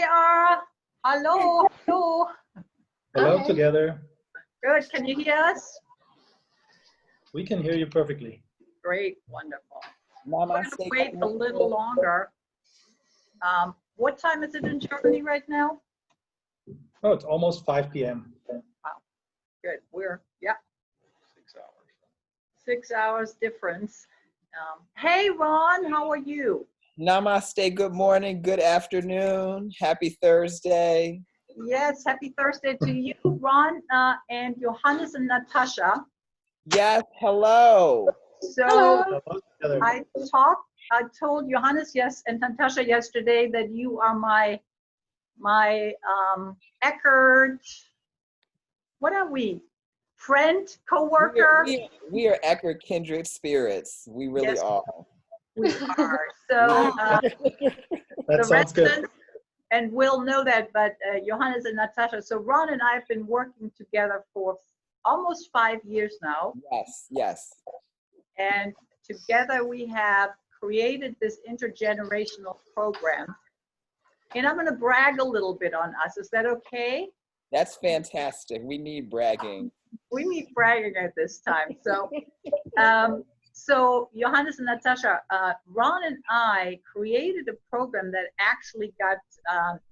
are. Hello. Hello. Hello together. Good. Can you hear us? We can hear you perfectly. Great. Wonderful. Mama, We're going to wait a little longer. What time is it in Germany right now? Oh, it's almost 5 p.m. Wow. Good. Yeah. 6 hours difference. Hey, Ron, how are you? Namaste, good morning, good afternoon, happy Thursday. Yes, happy Thursday to you, Ron, and Johannes and Natasha. Yes, hello. So Hello. I told Johannes and Natasha yesterday that you are my Eckert, what are we? Friend, co-worker? We are Eckert kindred spirits. We really Yes, are. We are. So That sounds good. And we'll know that, but Johannes and Natasha. So Ron and I have been working together for almost 5 years now. Yes, yes. And together we have created this intergenerational program. And I'm going to brag a little bit on us. Is that okay? That's fantastic. We need bragging. We need bragging at this time. So, so Johannes and Natasha, Ron and I created a program that actually got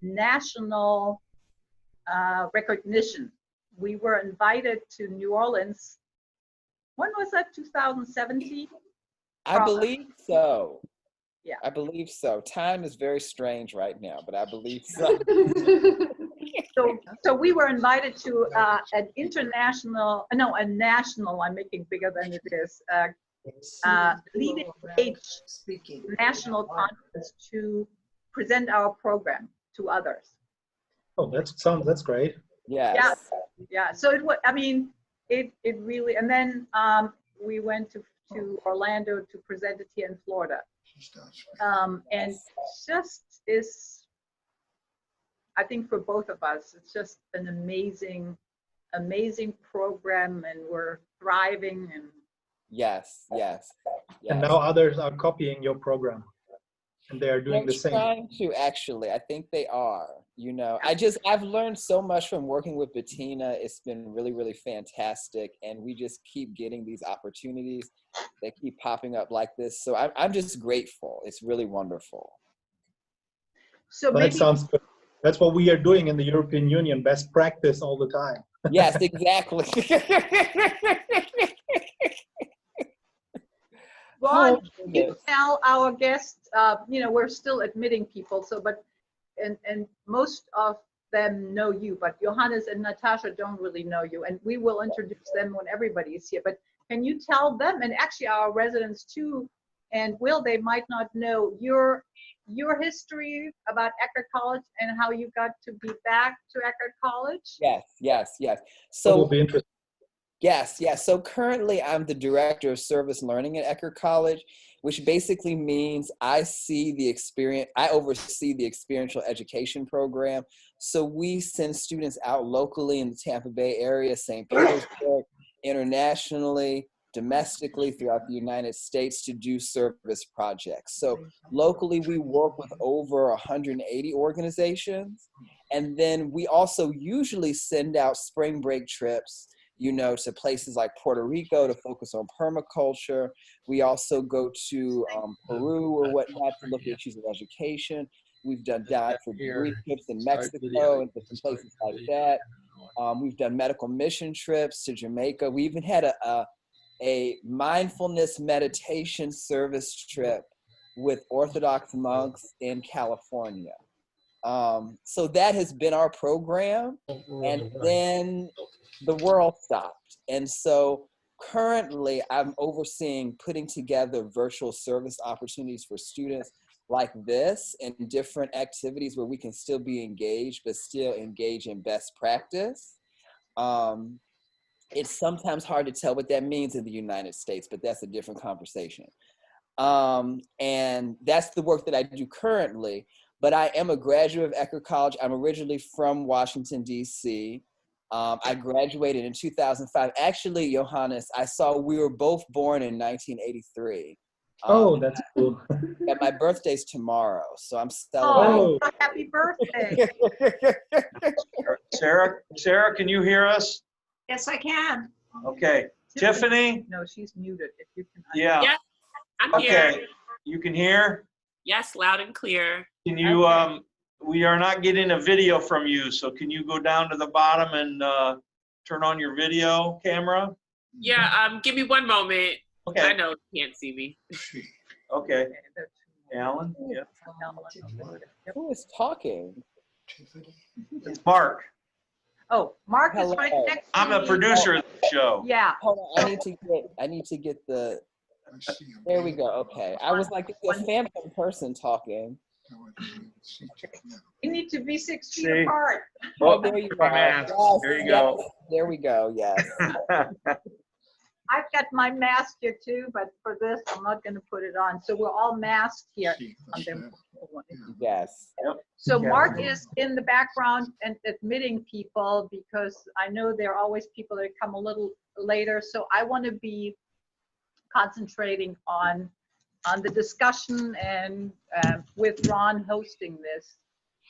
national recognition. We were invited to New Orleans. When was that? 2017? I believe so. Yeah. I believe so. Time is very strange right now, but I believe so. So we were invited to a national, I'm making bigger than it is, leading age national conference to present our program to others. Oh, that's great. Yes. Yeah. So it was, it really, and then we went to Orlando to present it here in Florida. And just is, I think for both of us, it's just an amazing program, and we're thriving. And Yes. And now others are copying your program, and they are doing the same. Trying to, actually. I think they are. I've learned so much from working with Bettina. It's been really, really fantastic, and we just keep getting these opportunities. They keep popping up like this, so I'm just grateful. It's really wonderful. So that sounds good. That's what we are doing in the European Union, best practice all the time. Yes, exactly. Ron, you tell our guests, we're still admitting people, and most of them know you, but Johannes and Natasha don't really know you, and we will introduce them when everybody is here. But can you tell them, and actually our residents too, and they might not know your history about Eckert College and how you got to be back to Eckert College? Yes. So that will be interesting. Yes. So currently I'm the Director of Service Learning at Eckert College, which basically means I oversee the experiential education program. So we send students out locally in the Tampa Bay area, St. Petersburg, internationally, domestically throughout the United States to do service projects. So locally, we work with over 180 organizations. And then we also usually send out spring break trips, to places like Puerto Rico to focus on permaculture. We also go to Peru or whatnot to look at issues of education. We've done dive for degree trips in Mexico and different places like that. We've done medical mission trips to Jamaica. We even had a mindfulness meditation service trip with Orthodox monks in California. So that has been our program. And then the world stopped. And so currently I'm overseeing putting together virtual service opportunities for students like this and different activities where we can still be engaged, but still engage in best practice. It's sometimes hard to tell what that means in the United States, but that's a different conversation. And that's the work that I do currently, but I am a graduate of Eckert College. I'm originally from Washington, D.C. I graduated in 2005. Actually, Johannes, I saw we were both born in 1983. Oh, that's cool. Yeah, my birthday's tomorrow, so I'm celebrating. Oh, happy birthday. Sarah, can you hear us? Yes, I can. Okay. Tiffany? No, she's muted. If you can. Yeah. Yes, I'm Okay. here. You can hear? Yes, loud and clear. Can you, Okay. we are not getting a video from you, so can you go down to the bottom and turn on your video camera? Yeah, give me one moment. I Okay. know you can't see me. Okay. Alan? Yeah. Who is talking? Mark, Oh, Mark is right Hello. next to I'm the me. producer of the show. Yeah. Hold on, I need to get the, there we go, okay. I was like, it's a phantom person talking. You need to be 6 feet See? apart. Oh, there you my go. mask. Yes, There you yes, go. there we go, yes. I've got my mask here too, but for this, I'm not going to put it on. So we're all masked here. Yes. So Yeah. Mark is in the background and admitting people because I know there are always people that come a little later. So I want to be concentrating on the discussion and with Ron hosting this.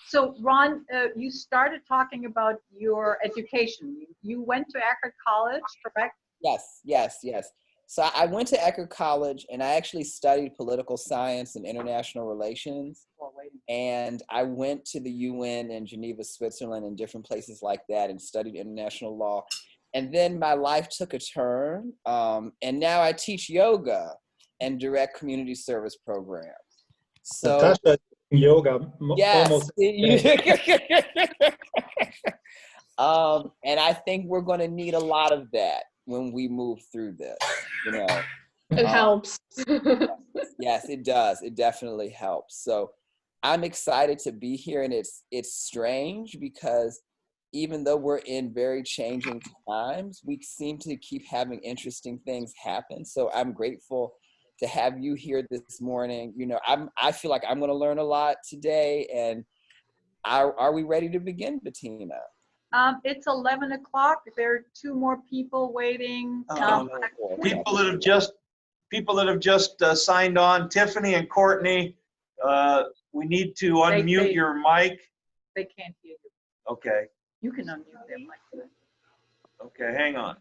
So Ron, you started talking about your education. You went to Eckerd College, correct? Yes, yes, yes. So I went to Eckerd College and I actually studied political science and international relations. And I went to the UN in Geneva, Switzerland, and different places like that and studied international law. And then my life took a turn. And now I teach yoga and direct community service programs. So Natasha, yoga, yes. almost. And I think we're going to need a lot of that when we move through this, you know. It helps. Yes, it does. It definitely helps. So I'm excited to be here, and it's strange because even though we're in very changing times, we seem to keep having interesting things happen. So I'm grateful to have you here this morning. You know, I feel like I'm going to learn a lot today. And are we ready to begin, Bettina? It's 11 o'clock. There are 2 more people waiting. People that have just signed on, Tiffany and Courtney, we need to unmute your mic. They can't hear you. Okay. You can unmute their mic. Okay, hang on.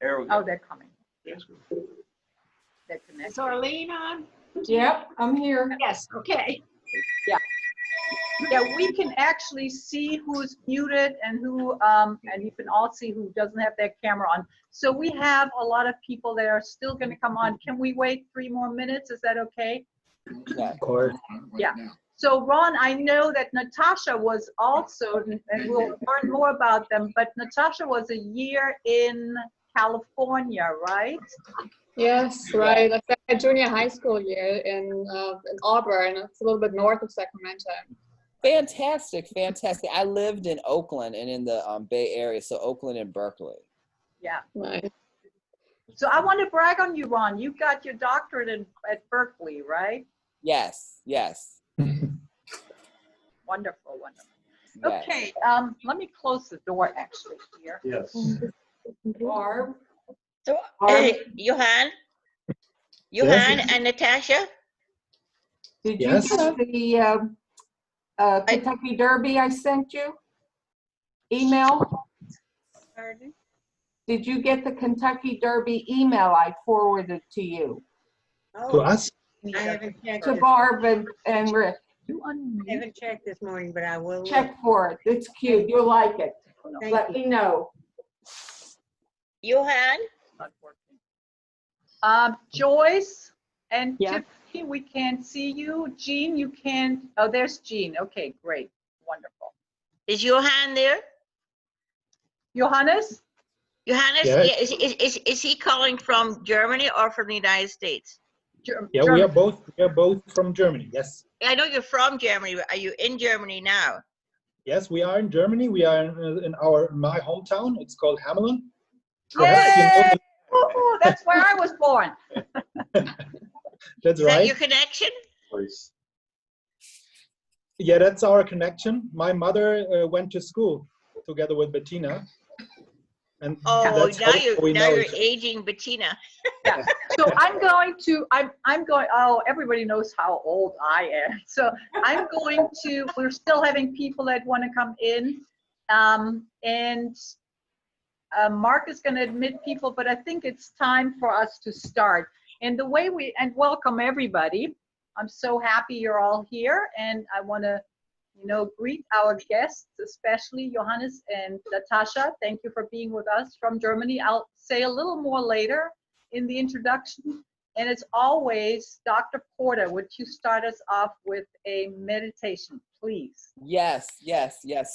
There we Oh, go. they're coming. They're Is connected. Arlene on? Yep, I'm here. Yes, okay. Yeah, we can actually see who's muted and who, and you can all see who doesn't have their camera on. So we have a lot of people that are still going to come on. Can we wait 3 more minutes? Is that okay? Yeah. Of course. Yeah. So Ron, I know that Natasha was also, and we'll learn more about them, but Natasha was a year in California, right? Yes, right. I spent my junior high school year in Auburn. It's a little bit north of Sacramento. Fantastic, fantastic. I lived in Oakland and in the Bay Area, so Oakland and Berkeley. Yeah. Right. So I want to brag on you, Ron. You got your doctorate at Berkeley, right? Yes, yes. Wonderful, wonderful. Yes. Okay, let me close the door actually here. Yes. Barb? So, Barb? Johan Yes. and Natasha, Did you Yes. get the Kentucky Derby I sent you? Email? Did you get the Kentucky Derby email I forwarded to you? To us? I haven't checked. To Barb and Rick. You I unmute. haven't checked this morning, but I will. Check for it. It's cute. You'll like it. Thank Let me know. Johan, Not working. Joyce and Yeah. Tiffany, we can't see you. Jean, you can't. Oh, there's Jean. Okay, great, wonderful. is Johan there? Johannes? Johannes, Yes. is he calling from Germany or from the United States? Yeah, we are both from Germany. Yes. I know you're from Germany, but are you in Germany now? Yes, we are in Germany. We are in my hometown. It's called Hamelin. Yay! Woo-hoo, that's where I was born. That's Is that right. your connection? Yeah, that's our connection. My mother went to school together with Bettina. And Oh, that's how we now know you're each other. aging Bettina. Yeah. So I'm going, oh, everybody knows how old I am. So we're still having people that want to come in. And Mark is going to admit people, but I think it's time for us to start. And and welcome everybody. I'm so happy you're all here. And I want to, greet our guests, especially Johannes and Natasha. Thank you for being with us from Germany. I'll say a little more later in the introduction. And it's always, Dr. Porter, would you start us off with a meditation, please? Yes.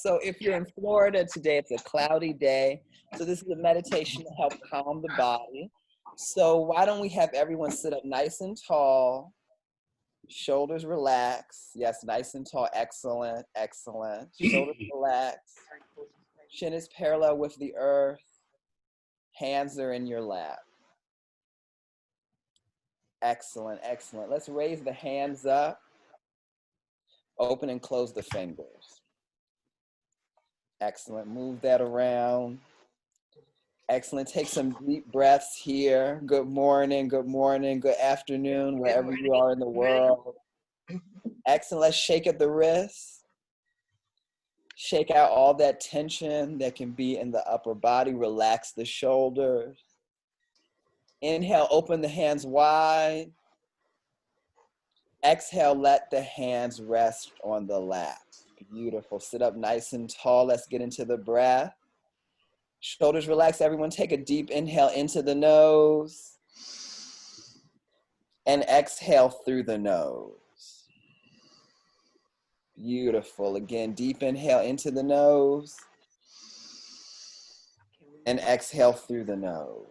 So if you're in Florida today, it's a cloudy day. So this is a meditation to help calm the body. So why don't we have everyone sit up nice and tall, shoulders relax. Yes, nice and tall. Excellent. Shoulders relax. Chin is parallel with the earth. Hands are in your lap. Excellent. Let's raise the hands up. Open and close the fingers. Excellent. Move that around. Excellent. Take some deep breaths here. Good morning, good afternoon, wherever you are in the world. Excellent. Let's shake at the wrists. Shake out all that tension that can be in the upper body. Relax the shoulders. Inhale, open the hands wide. Exhale, let the hands rest on the lap. Beautiful. Sit up nice and tall. Let's get into the breath. Shoulders relax. Everyone take a deep inhale into the nose. And exhale through the nose. Beautiful. Again, deep inhale into the nose. And exhale through the nose.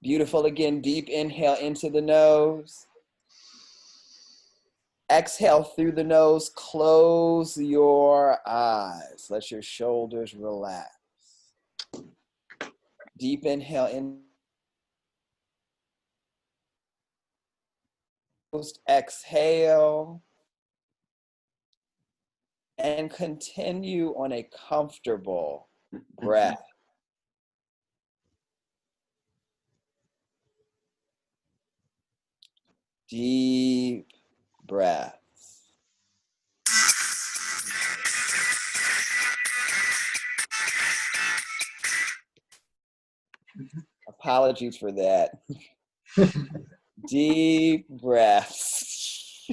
Beautiful. Again, deep inhale into the nose. Exhale through the nose. Close your eyes. Let your shoulders relax. Deep inhale in. Exhale. And continue on a comfortable breath. Deep breaths. Apologies for that. Deep breaths.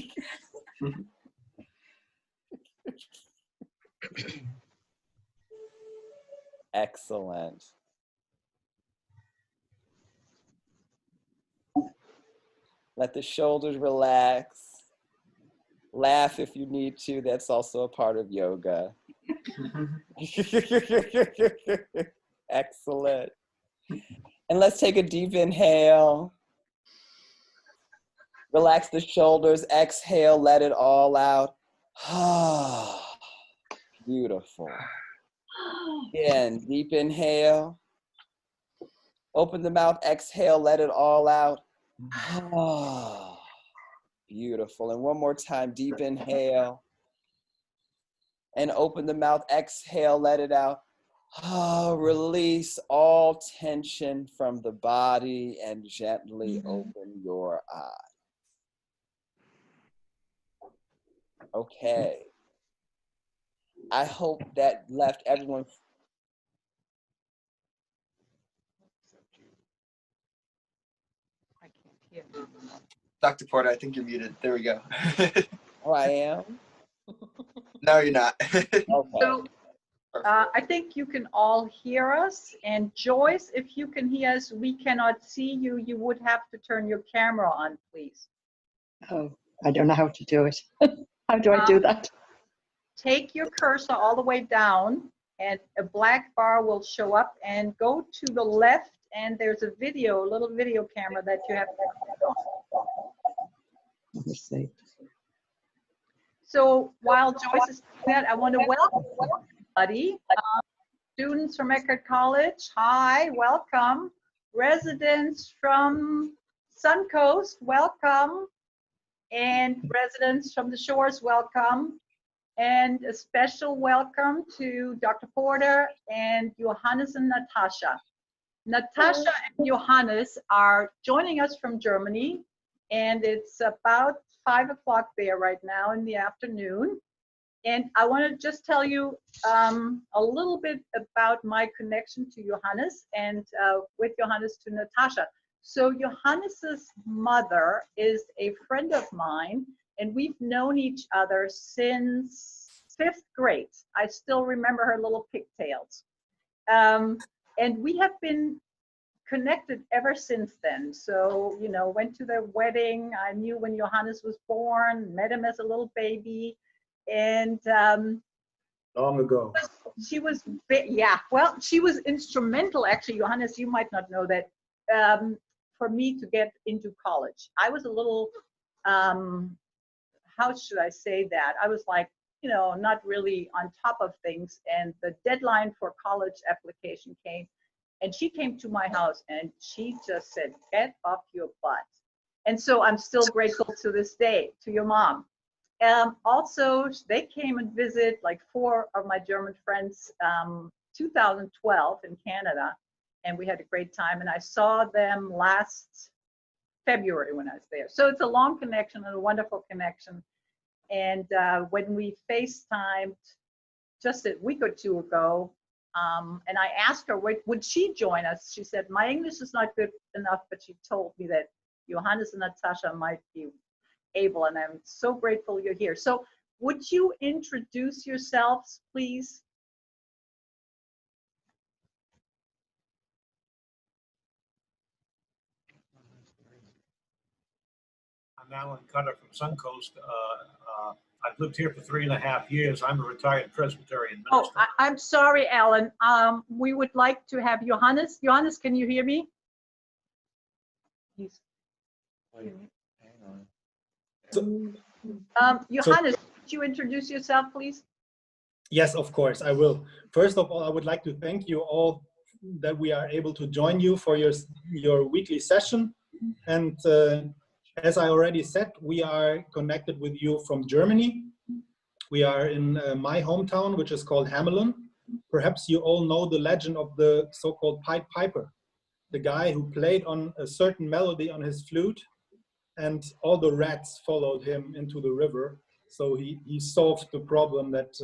Excellent. Let the shoulders relax. Laugh if you need to. That's also a part of yoga. Excellent. And let's take a deep inhale. Relax the shoulders. Exhale, let it all out. Beautiful. Again, deep inhale. Open the mouth. Exhale, let it all out. Beautiful. And one more time, deep inhale. And open the mouth. Exhale, let it out. Release all tension from the body and gently open your eyes. Okay. I hope that left everyone. Dr. Porter, I think you're muted. There we go. Oh, I am? No, you're not. Okay. So I think you can all hear us. And Joyce, if you can hear us, we cannot see you. You would have to turn your camera on, please. Oh, I don't know how to do it. How do I do that? Take your cursor all the way down and a black bar will show up, and go to the left and there's a little video camera that you have to turn on. Let me see. So while Joyce is doing that, I want to welcome everybody. Students from Eckerd College, hi, welcome. Residents from Suncoast, welcome. And residents from the shores, welcome. And a special welcome to Dr. Porter and Johannes and Natasha. Natasha and Johannes are joining us from Germany, and it's about 5 o'clock there right now in the afternoon. And I want to just tell you a little bit about my connection to Johannes and with Johannes to Natasha. So Johannes's mother is a friend of mine, and we've known each other since 5th grade. I still remember her little pigtails. And we have been connected ever since then. So, you know, went to their wedding. I knew when Johannes was born, met him as a little baby. And Long ago. she was, yeah, well, she was instrumental, actually, Johannes, you might not know that, for me to get into college. I was a little, how should I say that? I was like, you know, not really on top of things. And the deadline for college application came, and she came to my house and she just said, get off your butt. And so I'm still grateful to this day to your mom. Also, they came and visit, like 4 of my German friends, 2012 in Canada, and we had a great time. And I saw them last February when I was there. So it's a long connection and a wonderful connection. And when we FaceTimed just a week or 2 ago, and I asked her, would she join us? She said, my English is not good enough, but she told me that Johannes and Natasha might be able, and I'm so grateful you're here. So would you introduce yourselves, please? I'm Alan Cutter from Suncoast. I've lived here for 3.5 years. I'm a retired Presbyterian minister. Oh, I'm sorry, Alan. We would like to have Johannes. Johannes, can you hear me? Wait, hang on. Johannes, could you introduce yourself, please? Yes, of course, I will. First of all, I would like to thank you all that we are able to join you for your weekly session. And as I already said, we are connected with you from Germany. We are in my hometown, which is called Hamelin. Perhaps you all know the legend of the so-called Pied Piper, the guy who played on a certain melody on his flute, and all the rats followed him into the river. So he solved the problem that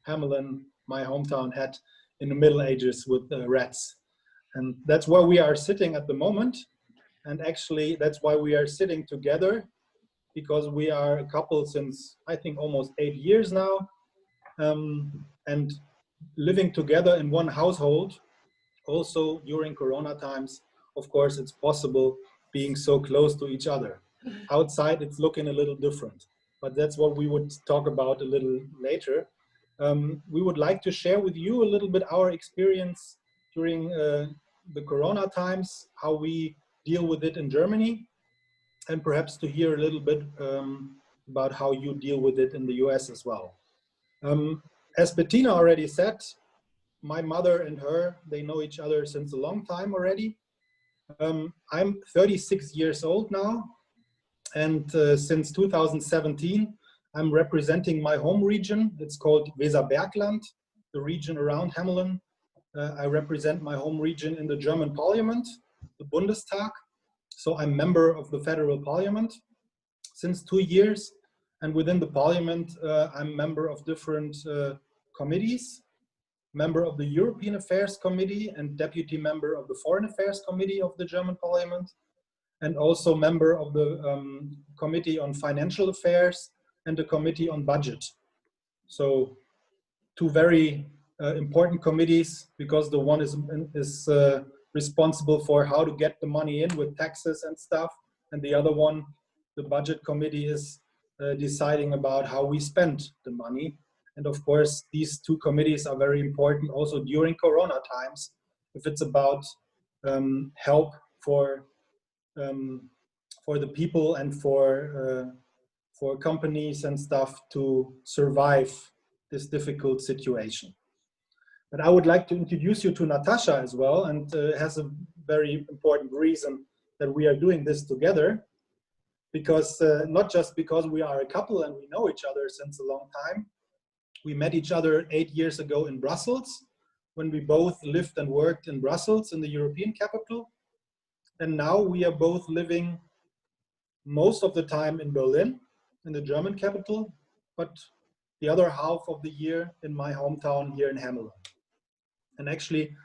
Hamelin, my hometown, had in the Middle Ages with rats. And that's where we are sitting at the moment. And actually, that's why we are sitting together, because we are a couple since, I think, almost 8 years now, and living together in one household. Also, during Corona times, of course, it's possible being so close to each other. Outside, it's looking a little different, but that's what we would talk about a little later. We would like to share with you a little bit our experience during the Corona times, how we deal with it in Germany, and perhaps to hear a little bit about how you deal with it in the US as well. As Bettina already said, my mother and her, they know each other since a long time already. I'm 36 years old now, and since 2017, I'm representing my home region. It's called Weserbergland, the region around Hamelin. I represent my home region in the German parliament, the Bundestag. So I'm member of the federal parliament since 2 years. And within the parliament, I'm member of different committees, member of the European Affairs Committee and deputy member of the Foreign Affairs Committee of the German parliament, and also member of the Committee on Financial Affairs and the Committee on Budget. So 2 very important committees, because the one is responsible for how to get the money in with taxes and stuff, and the other one, the Budget Committee, is deciding about how we spend the money. And of course, these 2 committees are very important also during Corona times, if it's about help for the people and for companies and stuff to survive this difficult situation. But I would like to introduce you to Natasha as well, and has a very important reason that we are doing this together, because not just because we are a couple and we know each other since a long time, We met each other 8 years ago in Brussels, when we both lived and worked in Brussels, in the European capital. And now we are both living most of the time in Berlin, in the German capital, but the other half of the year in my hometown here in Hamelin. And actually,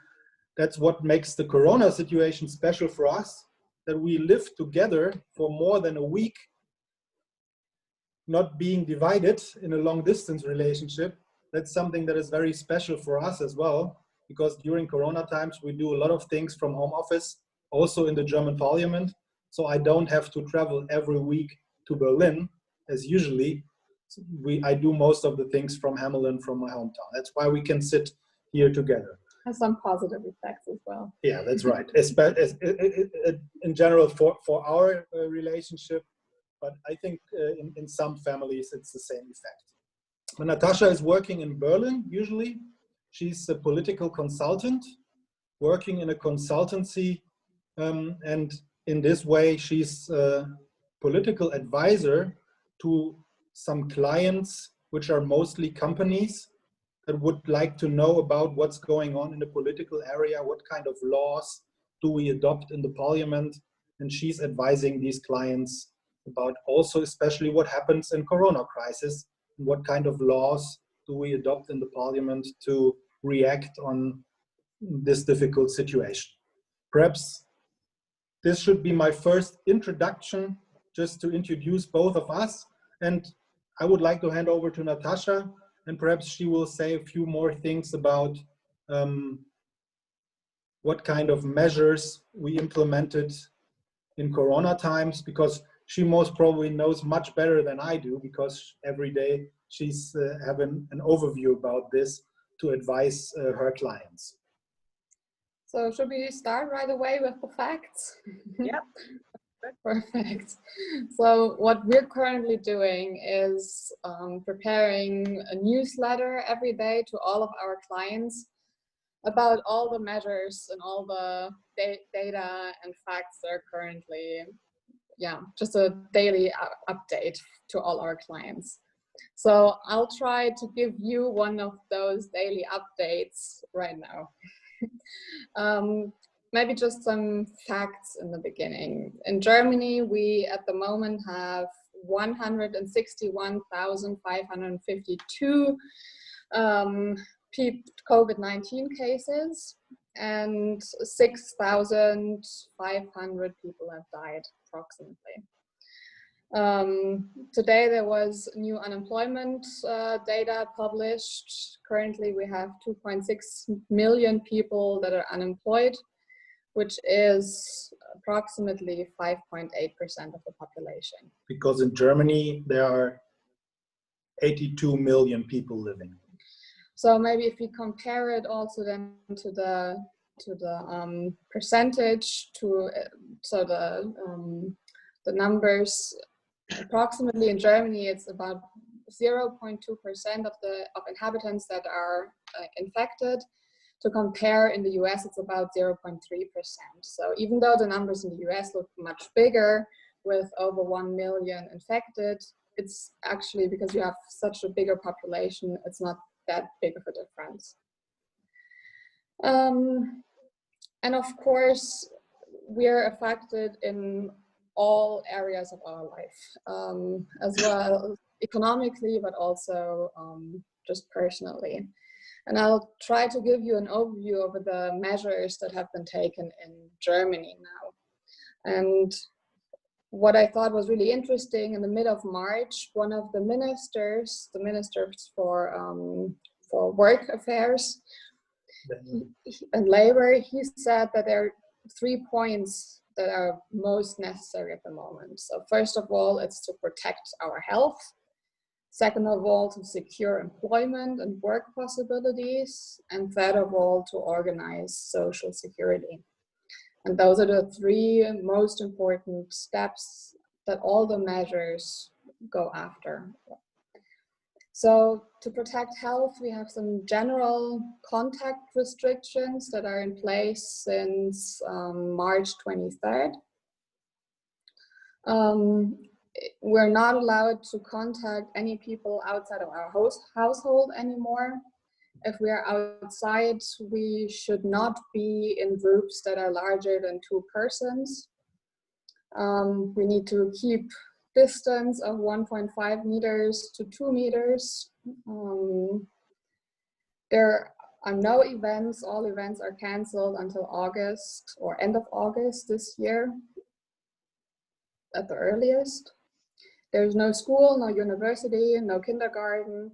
that's what makes the Corona situation special for us, that we live together for more than a week, not being divided in a long distance relationship. That's something that is very special for us as well, because during Corona times, we do a lot of things from home office, also in the German parliament. So I don't have to travel every week to Berlin as usually. I do most of the things from Hamelin, from my hometown. That's why we can sit here together. Has some positive effects as well. Yeah, that's right. In general, for our relationship, but I think in some families it's the same effect. When Natasha is working in Berlin, usually she's a political consultant, working in a consultancy, and in this way she's a political advisor to some clients, which are mostly companies that would like to know about what's going on in the political area, what kind of laws do we adopt in the parliament, and she's advising these clients about also especially what happens in Corona crisis, and what kind of laws do we adopt in the parliament to react on this difficult situation. Perhaps this should be my first introduction, just to introduce both of us, and I would like to hand over to Natasha, and perhaps she will say a few more things about what kind of measures we implemented in Corona times, because she most probably knows much better than I do, because every day she's having an overview about this to advise her clients. So should we start right away with the facts? Yep. Perfect. So what we're currently doing is preparing a newsletter every day to all of our clients about all the measures and all the data and facts that are currently, just a daily update to all our clients. So I'll try to give you one of those daily updates right now. Maybe just some facts in the beginning. In Germany, we at the moment have 161,552 COVID-19 cases, and 6,500 people have died approximately. Today there was new unemployment data published. Currently we have 2.6 million people that are unemployed, which is approximately 5.8% of the population. Because in Germany there are 82 million people living. So maybe if we compare it also then to the percentage, the numbers, approximately in Germany it's about 0.2% of inhabitants that are infected. To compare, in the US, it's about 0.3%. So even though the numbers in the US look much bigger, with over 1 million infected, it's actually, because you have such a bigger population, it's not that big of a difference. And of course, we're affected in all areas of our life, as well economically, but also just personally. And I'll try to give you an overview over the measures that have been taken in Germany now. And what I thought was really interesting, in the mid of March, one of the ministers for work affairs and labor, he said that there are 3 points that are most necessary at the moment. So first of all, it's to protect our health. Second of all, to secure employment and work possibilities. And third of all, to organize social security. And those are the 3 most important steps that all the measures go after. So to protect health, we have some general contact restrictions that are in place since March 23rd. we're not allowed to contact any people outside of our household anymore. If we are outside, we should not be in groups that are larger than 2 persons. We need to keep distance of 1.5 meters to 2 meters. There are no events. All events are canceled until August or end of August this year at the earliest. There's no school, no university, no kindergarten.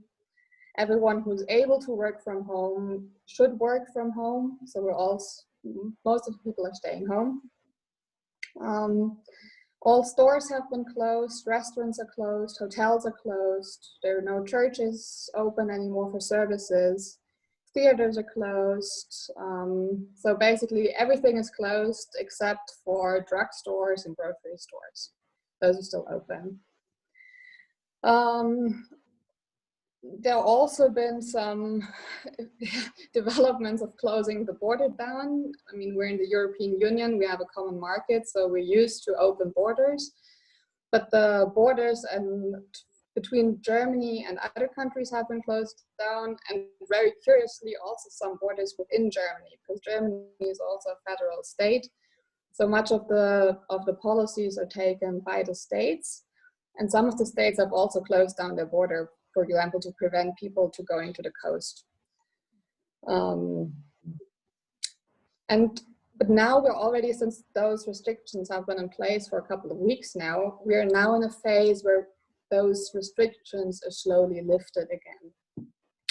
Everyone who's able to work from home should work from home. So most of the people are staying home. All stores have been closed, restaurants are closed, hotels are closed. There are no churches open anymore for services. Theaters are closed. So basically everything is closed except for drugstores and grocery stores. Those are still open. There have also been some developments of closing the border down. I mean, we're in the European Union, we have a common market, so we're used to open borders. But the borders between Germany and other countries have been closed down, and very curiously also some borders within Germany, because Germany is also a federal state. So much of the policies are taken by the states, and some of the states have also closed down their border, for example, to prevent people to going to the coast. But now we're already, since those restrictions have been in place for a couple of weeks now, we are now in a phase where those restrictions are slowly lifted again.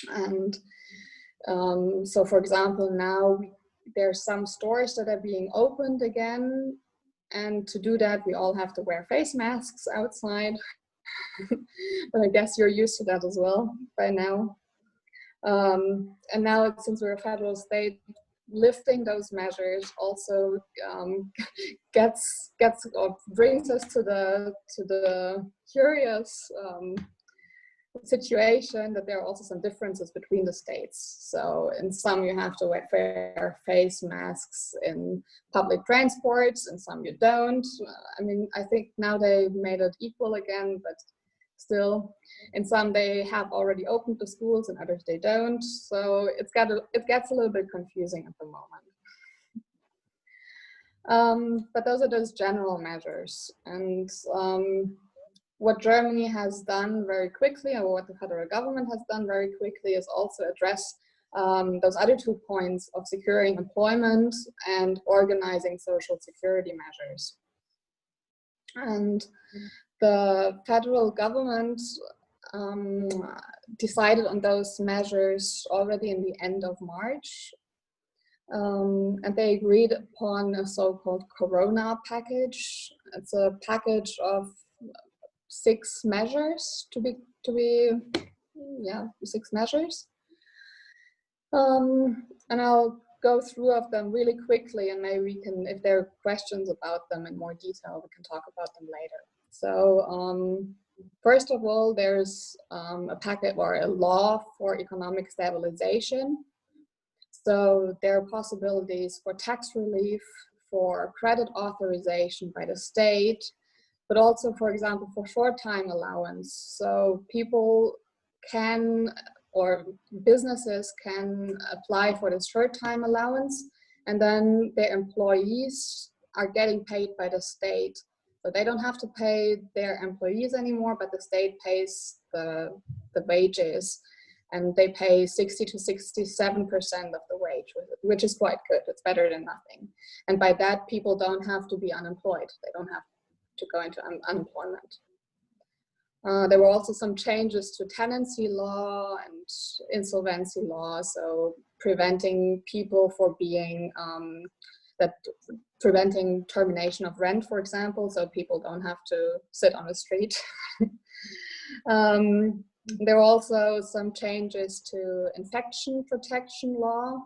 And so, for example, now there's some stores that are being opened again. And to do that, we all have to wear face masks outside. But I guess you're used to that as well by now. And now, since we're a federal state, lifting those measures also brings us to the curious situation that there are also some differences between the states. So in some you have to wear face masks in public transports, and some you don't. I mean, I think now they've made it equal again, but still, in some they have already opened the schools, and others they don't. So it gets a little bit confusing at the moment. But those are those general measures, and what Germany has done very quickly, or what the federal government has done very quickly, is also address those other 2 points of securing employment and organizing social security measures. And the federal government decided on those measures already in the end of March. And they agreed upon a so-called Corona package. It's a package of 6 measures to be 6 measures. And I'll go through of them really quickly, and maybe we can, if there are questions about them in more detail, we can talk about them later. So first of all, there's a packet or a law for economic stabilization. So there are possibilities for tax relief, for credit authorization by the state, but also, for example, for short-time allowance. So people can, or businesses can apply for this short-time allowance, and then their employees are getting paid by the state. So they don't have to pay their employees anymore, but the state pays the wages, and they pay 60 to 67% of the wage, which is quite good. It's better than nothing. And by that, people don't have to be unemployed. They don't have to go into unemployment. There were also some changes to tenancy law and insolvency law, so preventing people for being, preventing termination of rent, for example, so people don't have to sit on the street. There were also some changes to infection protection law.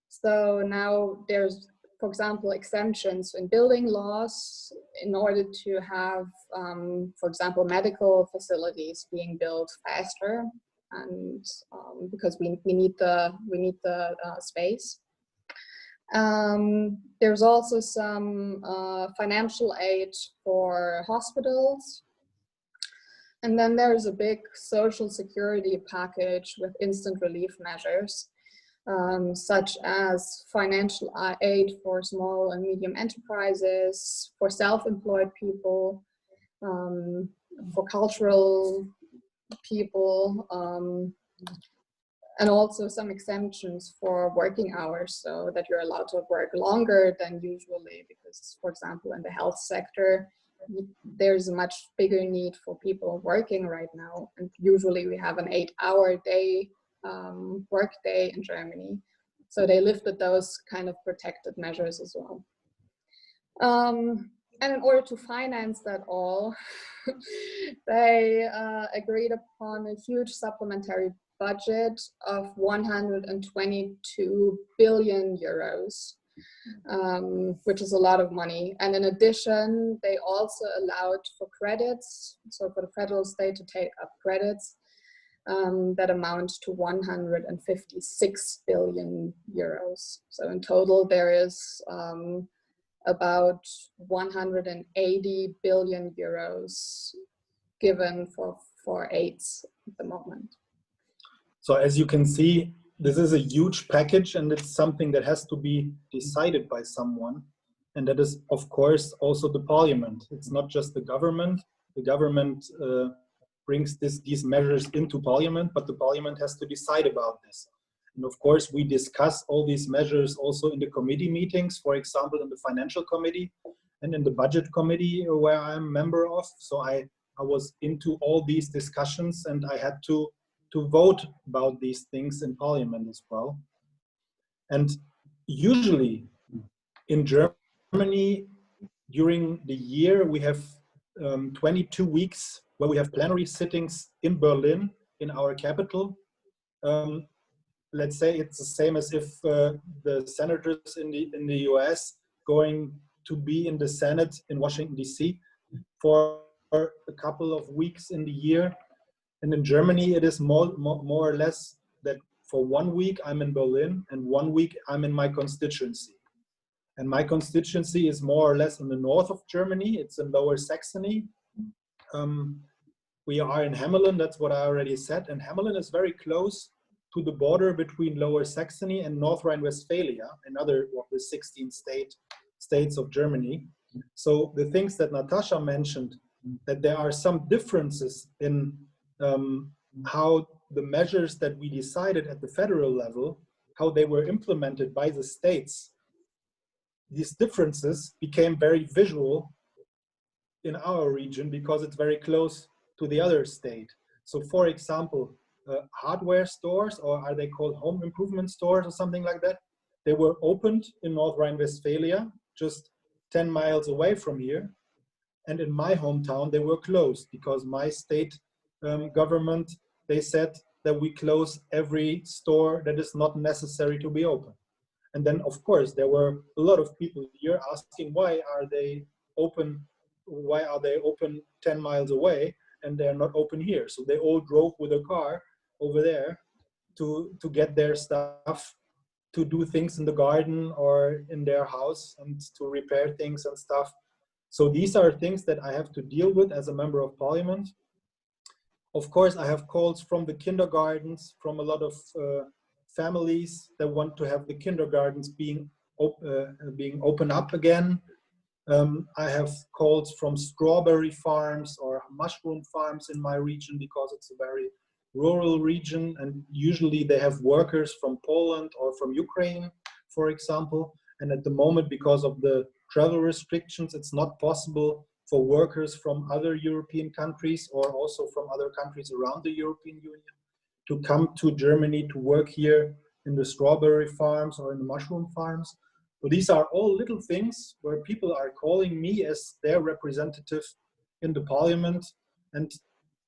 So now there's, for example, exemptions in building laws in order to have, for example, medical facilities being built faster, and because we need the space. There's also some financial aid for hospitals. And then there's a big social security package with instant relief measures, such as financial aid for small and medium enterprises, for self-employed people, for cultural people, and also some exemptions for working hours, so that you're allowed to work longer than usually, because, for example, in the health sector, there's a much bigger need for people working right now. And usually we have an 8-hour day, work day in Germany. So they lifted those kind of protected measures as well. And in order to finance that all, they agreed upon a huge supplementary budget of 122 billion euros, which is a lot of money. And in addition, they also allowed for credits, so for the federal state to take up credits that amount to 156 billion euros. So in total, there is about 180 billion euros given for AIDS at the moment. So as you can see, this is a huge package, and it's something that has to be decided by someone. And that is, of course, also the parliament. It's not just the government. The government brings these measures into parliament, but the parliament has to decide about this. And of course, we discuss all these measures also in the committee meetings, for example, in the financial committee and in the budget committee where I'm a member of. So I was into all these discussions, and I had to vote about these things in parliament as well. And usually in Germany, during the year, we have 22 weeks where we have plenary sittings in Berlin, in our capital. Let's say it's the same as if the senators in the US going to be in the Senate in Washington, DC for a couple of weeks in the year. And in Germany, it is more or less that for 1 week I'm in Berlin and 1 week I'm in my constituency. And my constituency is more or less in the north of Germany. It's in Lower Saxony. We are in Hamelin, that's what I already said. And Hamelin is very close to the border between Lower Saxony and North Rhine-Westphalia, another of the 16 states of Germany. So the things that Natasha mentioned, that there are some differences in how the measures that we decided at the federal level, how they were implemented by the states, these differences became very visual in our region because it's very close to the other state. So for example, hardware stores, or are they called home improvement stores or something like that? They were opened in North Rhine-Westphalia, just 10 miles away from here. And in my hometown, they were closed because my state government, they said that we close every store that is not necessary to be open. And then, of course, there were a lot of people here asking, why are they open 10 miles away and they're not open here? So they all drove with a car over there to get their stuff, to do things in the garden or in their house and to repair things and stuff. So these are things that I have to deal with as a member of parliament. Of course, I have calls from the kindergartens, from a lot of families that want to have the kindergartens being open up again. I have calls from strawberry farms or mushroom farms in my region because it's a very rural region, and usually they have workers from Poland or from Ukraine, for example. And at the moment, because of the travel restrictions, it's not possible for workers from other European countries or also from other countries around the European Union to come to Germany to work here in the strawberry farms or in the mushroom farms. So these are all little things where people are calling me as their representative in the parliament and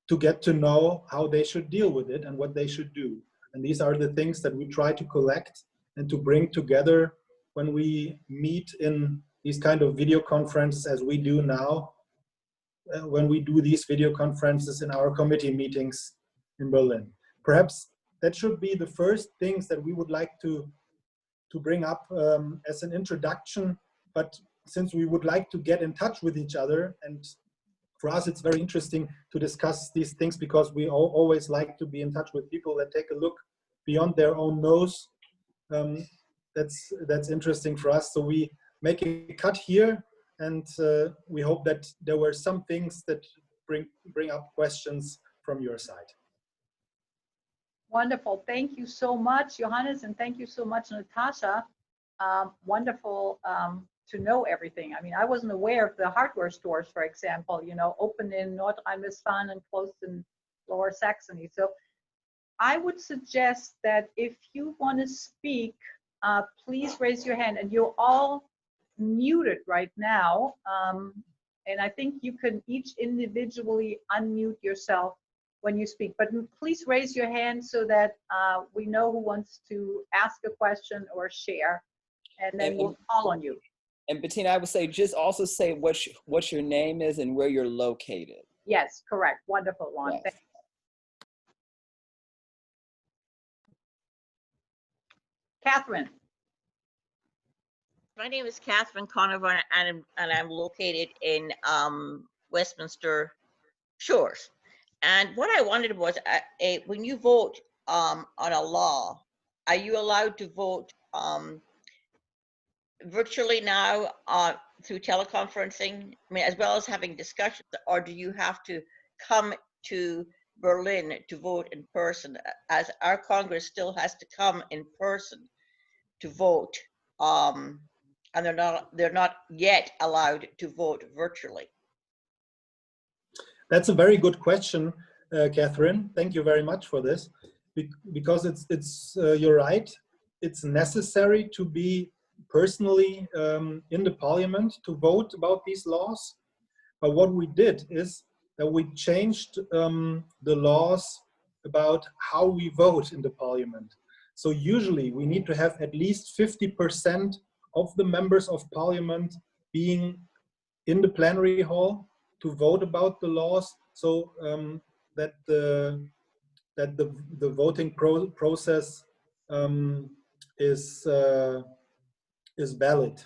to get to know how they should deal with it and what they should do. And these are the things that we try to collect and to bring together when we meet in these kind of video conferences as we do now, when we do these video conferences in our committee meetings in Berlin. Perhaps that should be the first things that we would like to bring up as an introduction, but since we would like to get in touch with each other and for us, it's very interesting to discuss these things because we always like to be in touch with people that take a look beyond their own nose. That's interesting for us. So we make a cut here, and we hope that there were some things that bring up questions from your side. Wonderful. Thank you so much, Johannes, and thank you so much, Natasha. Wonderful to know everything. I mean, I wasn't aware of the hardware stores, for example, you know, open in North Rhine-Westphalia and closed in Lower Saxony. So I would suggest that if you want to speak, please raise your hand, and you're all muted right now. And I think you can each individually unmute yourself when you speak, but please raise your hand so that we know who wants to ask a question or share, and then we'll call on you. And Bettina, I would say just also say what your name is and where you're located. Yes, correct. Wonderful, Ron. Yes. Thank you. Catherine. My name is Catherine Conover, and I'm located in Westminster Shores. And what I wondered was, when you vote on a law, are you allowed to vote virtually now through teleconferencing? I mean, as well as having discussions, or do you have to come to Berlin to vote in person, as our Congress still has to come in person to vote, and they're not yet allowed to vote virtually? That's a very good question, Catherine. Thank you very much for this, because you're right. It's necessary to be personally in the parliament to vote about these laws. But what we did is that we changed the laws about how we vote in the parliament. So usually we need to have at least 50% of the members of parliament being in the plenary hall to vote about the laws, so that the voting process is valid.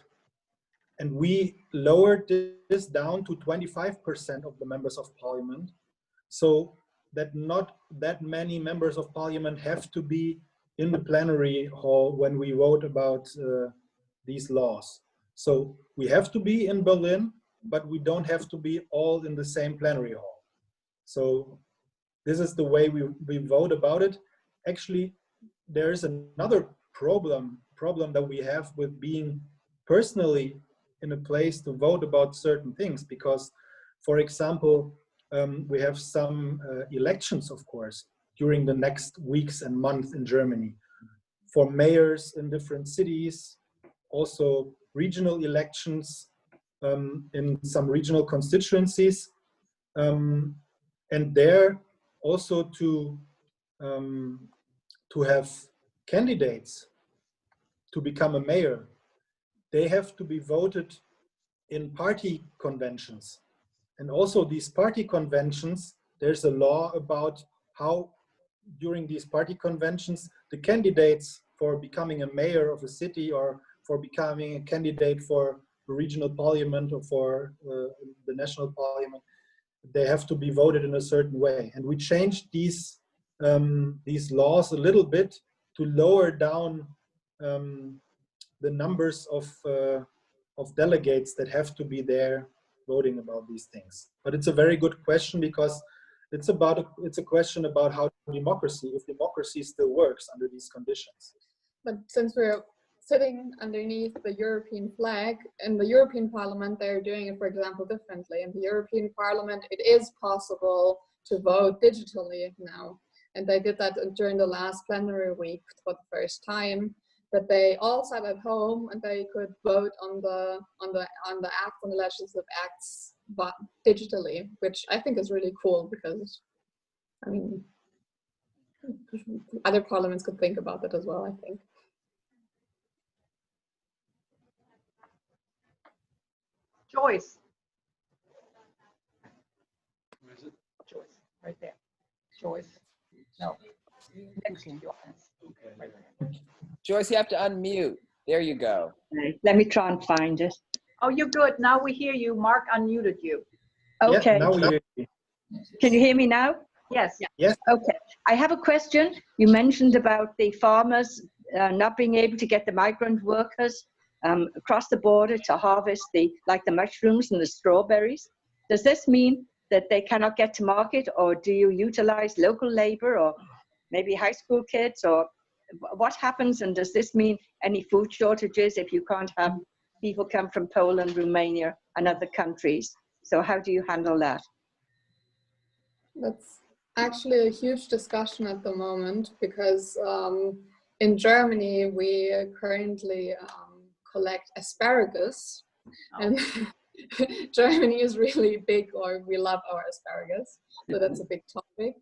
And we lowered this down to 25% of the members of parliament, so that not that many members of parliament have to be in the plenary hall when we vote about these laws. So we have to be in Berlin, but we don't have to be all in the same plenary hall. So this is the way we vote about it. Actually, there is another problem that we have with being personally in a place to vote about certain things, because, for example, we have some elections, of course, during the next weeks and months in Germany, for mayors in different cities, also regional elections in some regional constituencies, and there also to have candidates to become a mayor, they have to be voted in party conventions. And also these party conventions, there's a law about how during these party conventions, the candidates for becoming a mayor of a city or for becoming a candidate for the regional parliament or for the national parliament, they have to be voted in a certain way. And we changed these laws a little bit to lower down the numbers of delegates that have to be there voting about these things. But it's a very good question, because it's a question about how if democracy still works under these conditions. But since we're sitting underneath the European flag, in the European Parliament, they're doing it, for example, differently. In the European Parliament, it is possible to vote digitally now. And they did that during the last plenary week for the first time, that they all sat at home and they could vote on the act, on the legislative acts, but digitally, which I think is really cool, because, I mean, other parliaments could think about that as well, I think. Joyce. Where is it? Joyce, right there. Joyce. No. Next to Johannes. Okay. Right there. Joyce, you have to unmute. There you go. Right, let me try and find it. Oh, you're good. Now we hear you. Mark unmuted you. Okay. Now we hear you. Can you hear me now? Yes. Yes. Okay. I have a question. You mentioned about the farmers not being able to get the migrant workers across the border to harvest the mushrooms and the strawberries. Does this mean that they cannot get to market, or do you utilize local labor or maybe high school kids, or what happens? And does this mean any food shortages if you can't have people come from Poland, Romania, and other countries? So how do you handle that? That's actually a huge discussion at the moment because in Germany we currently collect asparagus, and Germany is really big, or we love our asparagus, so that's a big topic.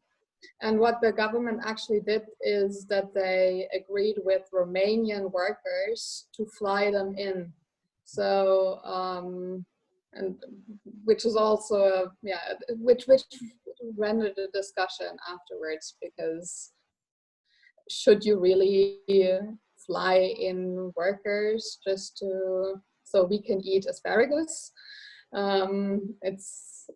And what the government actually did is that they agreed with Romanian workers to fly them in. So, and which is also, which rendered a discussion afterwards, because should you really fly in workers just so we can eat asparagus?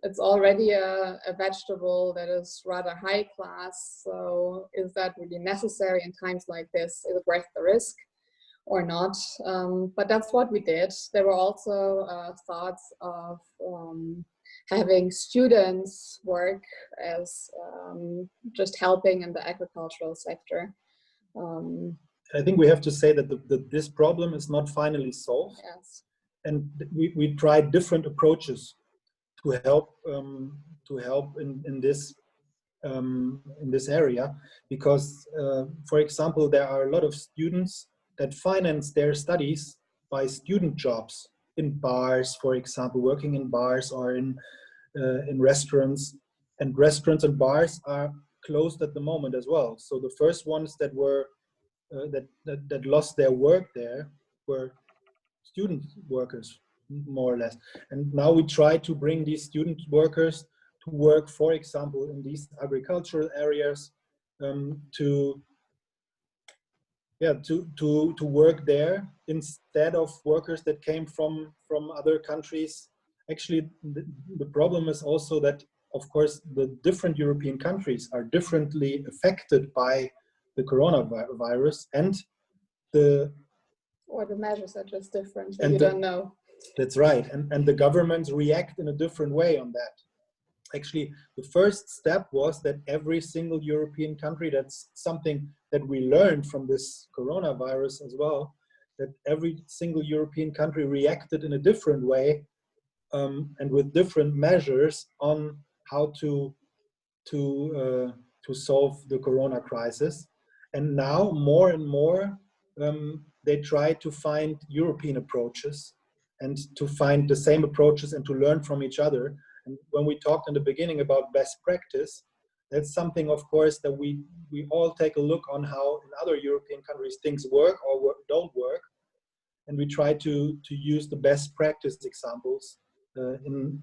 It's already a vegetable that is rather high class, so is that really necessary in times like this? Is it worth the risk or not? But that's what we did. There were also thoughts of having students work as just helping in the agricultural sector. I think we have to say that this problem is not finally solved. Yes. And we tried different approaches to help in this area, because for example, there are a lot of students that finance their studies by student jobs in bars, for example, working in bars or in restaurants, and restaurants and bars are closed at the moment as well. So the first ones that were that lost their work there were student workers, more or less. And now we try to bring these student workers to work, for example, in these agricultural areas, to work there instead of workers that came from other countries. Actually, the problem is also that, of course, the different European countries are differently affected by the coronavirus, and or the measures are just different, so you don't know. That's right, and the governments react in a different way on that. Actually, the first step was that every single European country, that's something that we learned from this coronavirus as well, that every single European country reacted in a different way, and with different measures on how to solve the corona crisis. And now more and more they try to find European approaches and to find the same approaches and to learn from each other. And when we talked in the beginning about best practice, that's something, of course, that we all take a look on how in other European countries things work or don't work. And we try to use the best practice examples in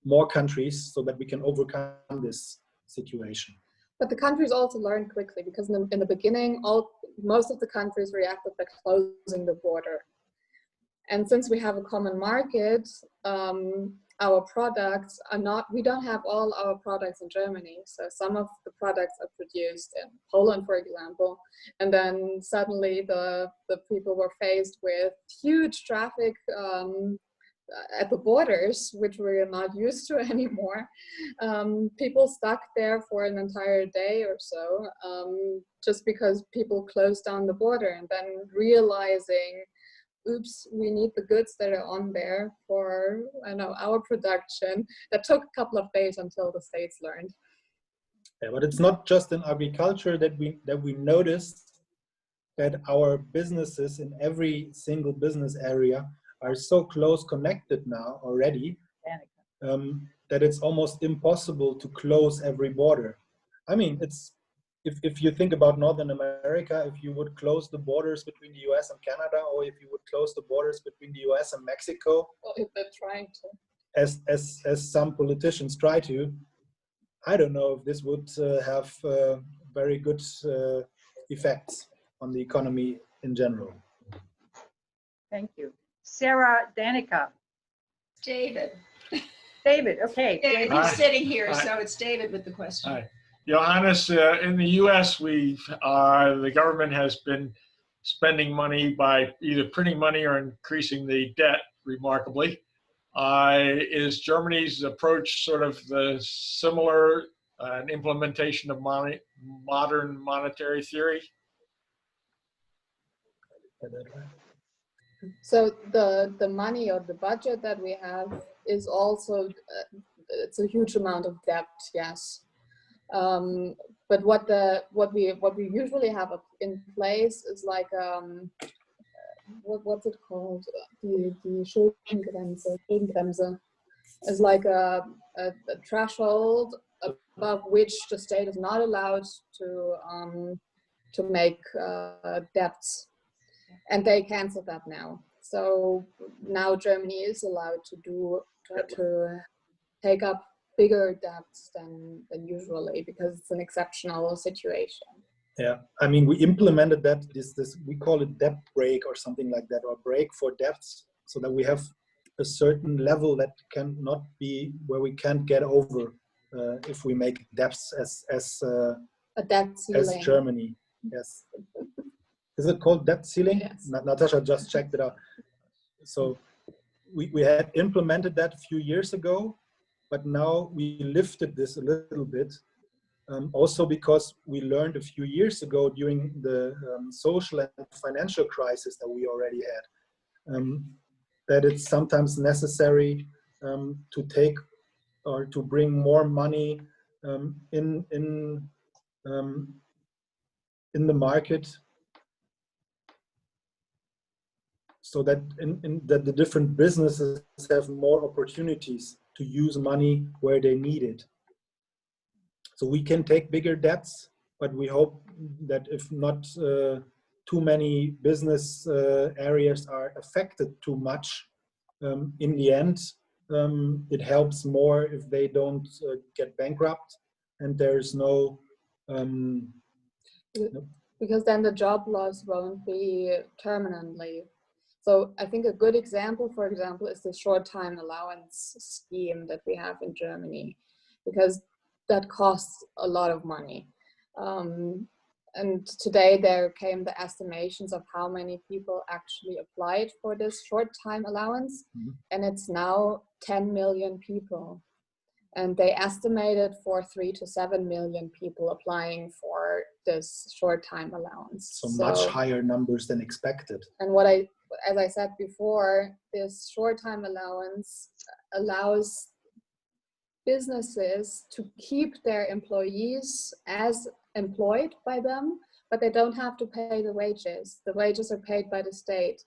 more countries so that we can overcome this situation. But the countries also learn quickly, because in the beginning, most of the countries reacted by closing the border. And since we have a common market, our products are not, we don't have all our products in Germany. So some of the products are produced in Poland, for example. And then suddenly the people were faced with huge traffic at the borders, which we're not used to anymore. People stuck there for an entire day or so, just because people closed down the border, and then realizing, oops, we need the goods that are on there for, I know, our production. That took a couple of days until the States learned. Yeah, but it's not just in agriculture that we noticed that our businesses in every single business area are so close connected now already, that it's almost impossible to close every border. I mean, it's if you think about Northern America, if you would close the borders between the US and Canada, or if you would close the borders between the US and Mexico, well, if they're trying to, as some politicians try to, I don't know if this would have very good effects on the economy in general. Thank you. Sarah Danica. David. David, okay. David, Hi. he's sitting here, Hi. so it's David with the question. Hi. Johannes, in the U.S., the government has been spending money by either printing money or increasing the debt remarkably. Is Germany's approach sort of the similar implementation of modern monetary theory? So the money or the budget that we have is also it's a huge amount of debt, yes. But what we usually have in place is like what's it called? The Schuldenbremse is like a threshold above which the state is not allowed to make debts, and they canceled that now. So now Germany is allowed to take up bigger debts than usually because it's an exceptional situation. Yeah, I mean, we implemented that, we call it debt break or something like that, or break for debts, so that we have a certain level that cannot be, where we can't get over if we make debts as a debt ceiling. As Germany, yes. Is it called debt ceiling? Yes. Natasha just checked it out. So we had implemented that a few years ago, but now we lifted this a little bit. Also because we learned a few years ago during the social and financial crisis that we already had, that it's sometimes necessary to take or to bring more money in the market, so that that the different businesses have more opportunities to use money where they need it. So we can take bigger debts, but we hope that if not too many business areas are affected too much, in the end, it helps more if they don't get bankrupt and there's no because then the job loss won't be permanently. So I think a good example, for example, is the short time allowance scheme that we have in Germany, because that costs a lot of money. And today there came the estimations of how many people actually applied for this short time allowance, and it's now 10 million people. And they estimated for 3 to 7 million people applying for this short time allowance. So much higher numbers than expected. And as I said before, this short time allowance allows businesses to keep their employees as employed by them, but they don't have to pay the wages. The wages are paid by the state.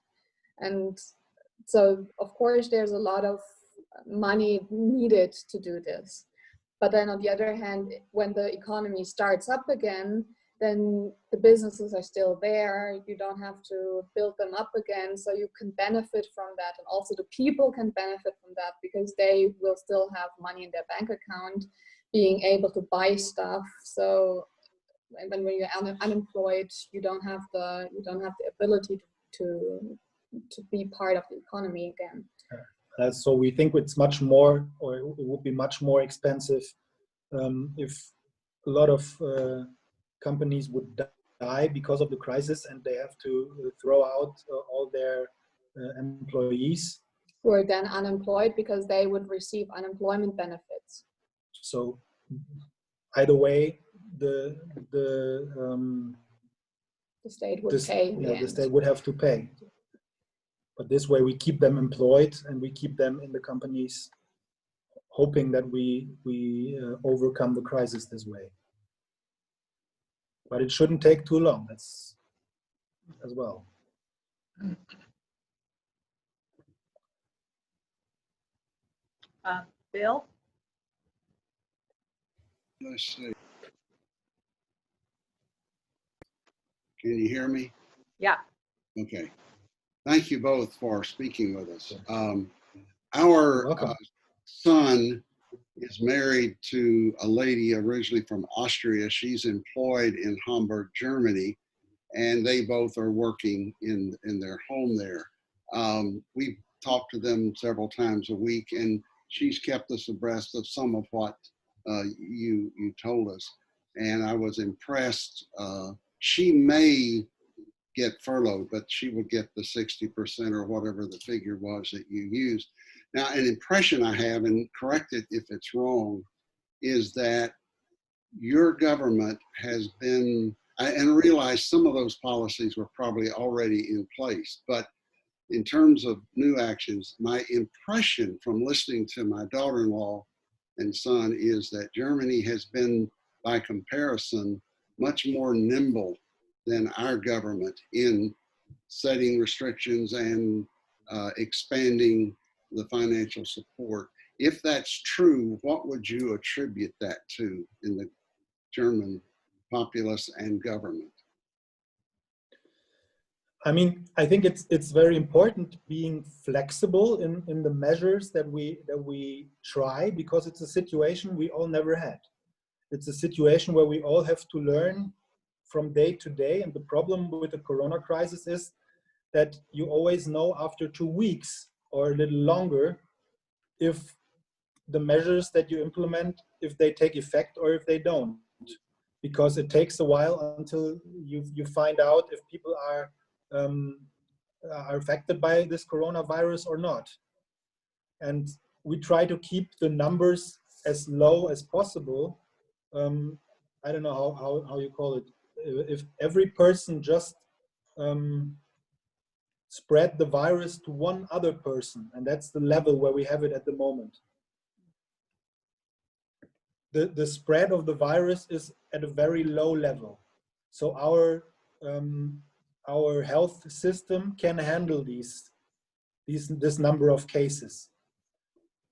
And so, of course, there's a lot of money needed to do this. But then on the other hand, when the economy starts up again, then the businesses are still there. You don't have to build them up again. So you can benefit from that. And also the people can benefit from that because they will still have money in their bank account, being able to buy stuff. So when you're unemployed, you don't have the ability to be part of the economy again. So we think it's much more, or it would be much more expensive if a lot of companies would die because of the crisis and they have to throw out all their employees. Who are then unemployed because they would receive unemployment benefits. So either way, the state would pay. Yeah, the state would have to pay. But this way we keep them employed and we keep them in the companies, hoping that we overcome the crisis this way. But it shouldn't take too long, that's as well. Bill? Let's see. Can you hear me? Yeah. Okay. Thank you both for speaking with us. Our son is married to a lady originally from Austria. She's employed in Hamburg, Germany, and they both are working in their home there. We talk to them several times a week, and she's kept us abreast of some of what you told us, and I was impressed. She may get furloughed, but she will get the 60% or whatever the figure was that you used. Now, an impression I have, and correct it if it's wrong, is that your government has been, and I realize some of those policies were probably already in place, but in terms of new actions, my impression from listening to my daughter-in-law and son is that Germany has been, by comparison, much more nimble than our government in setting restrictions and expanding the financial support. If that's true, what would you attribute that to in the German populace and government? I mean, I think it's very important being flexible in the measures that we try, because it's a situation we all never had. It's a situation where we all have to learn from day to day. And the problem with the Corona crisis is that you always know after 2 weeks or a little longer if the measures that you implement, if they take effect or if they don't. Because it takes a while until you find out if people are affected by this coronavirus or not. And we try to keep the numbers as low as possible. I don't know how you call it. If every person just spread the virus to one other person, and that's the level where we have it at the moment. The spread of the virus is at a very low level. So our health system can handle this number of cases.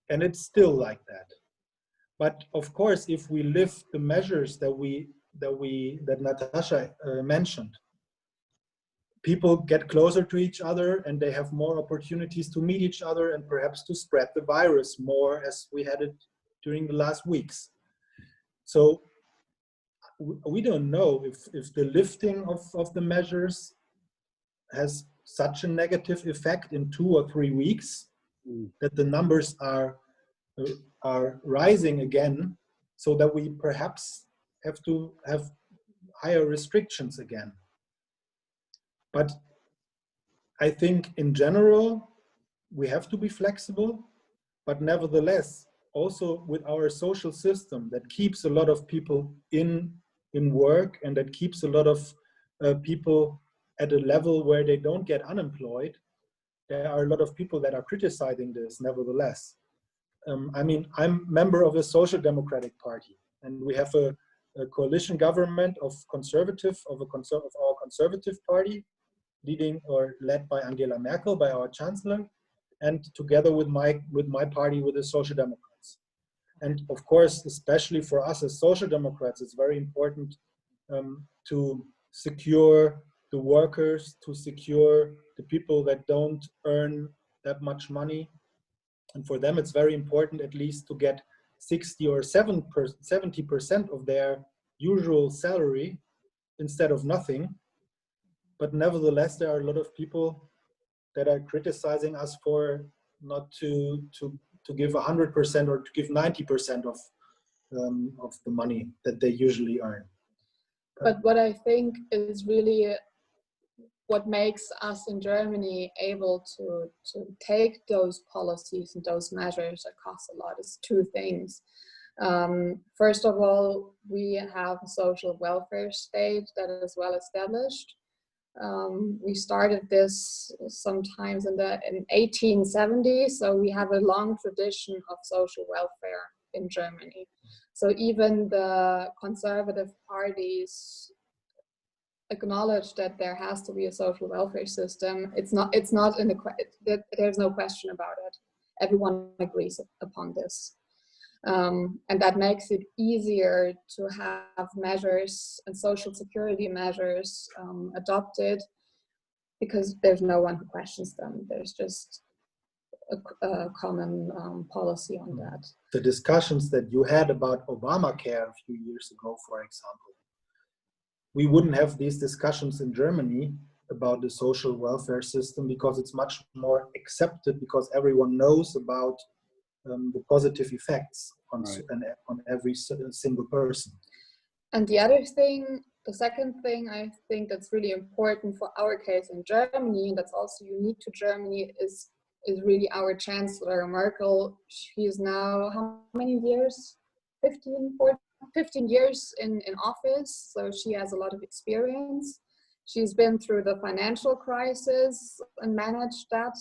And it's still like that. But of course, if we lift the measures that Natasha mentioned, people get closer to each other and they have more opportunities to meet each other and perhaps to spread the virus more as we had it during the last weeks. So we don't know if the lifting of the measures has such a negative effect in 2 or 3 weeks that the numbers are rising again, so that we perhaps have to have higher restrictions again. But I think in general, we have to be flexible, but nevertheless, also with our social system that keeps a lot of people in work and that keeps a lot of people at a level where they don't get unemployed, there are a lot of people that are criticizing this nevertheless. I mean, I'm member of a social democratic party, and we have a coalition government of our conservative party, led by Angela Merkel, by our chancellor, and together with my party, with the Social Democrats. And of course, especially for us as Social Democrats, it's very important to secure the workers, to secure the people that don't earn that much money. And for them, it's very important at least to get 60 or 70% of their usual salary instead of nothing. But nevertheless, there are a lot of people that are criticizing us for not to give 100% or to give 90% of the money that they usually earn. But what I think is really what makes us in Germany able to take those policies and those measures that cost a lot is 2 things. First of all, we have a social welfare state that is well established. We started this sometimes in 1870, so we have a long tradition of social welfare in Germany. So even the conservative parties acknowledge that there has to be a social welfare system. It's not there's no question about it. Everyone agrees upon this. And that makes it easier to have measures and social security measures adopted, because there's no one who questions them. There's just a common policy on that. The discussions that you had about Obamacare a few years ago, for example, we wouldn't have these discussions in Germany about the social welfare system, because it's much more accepted, because everyone knows about the positive effects on, Right. on every single person. And the other thing, the second thing I think that's really important for our case in Germany, and that's also unique to Germany, is really our Chancellor Merkel. She is now how many years? 15 years in office, so she has a lot of experience. She's been through the financial crisis and managed that.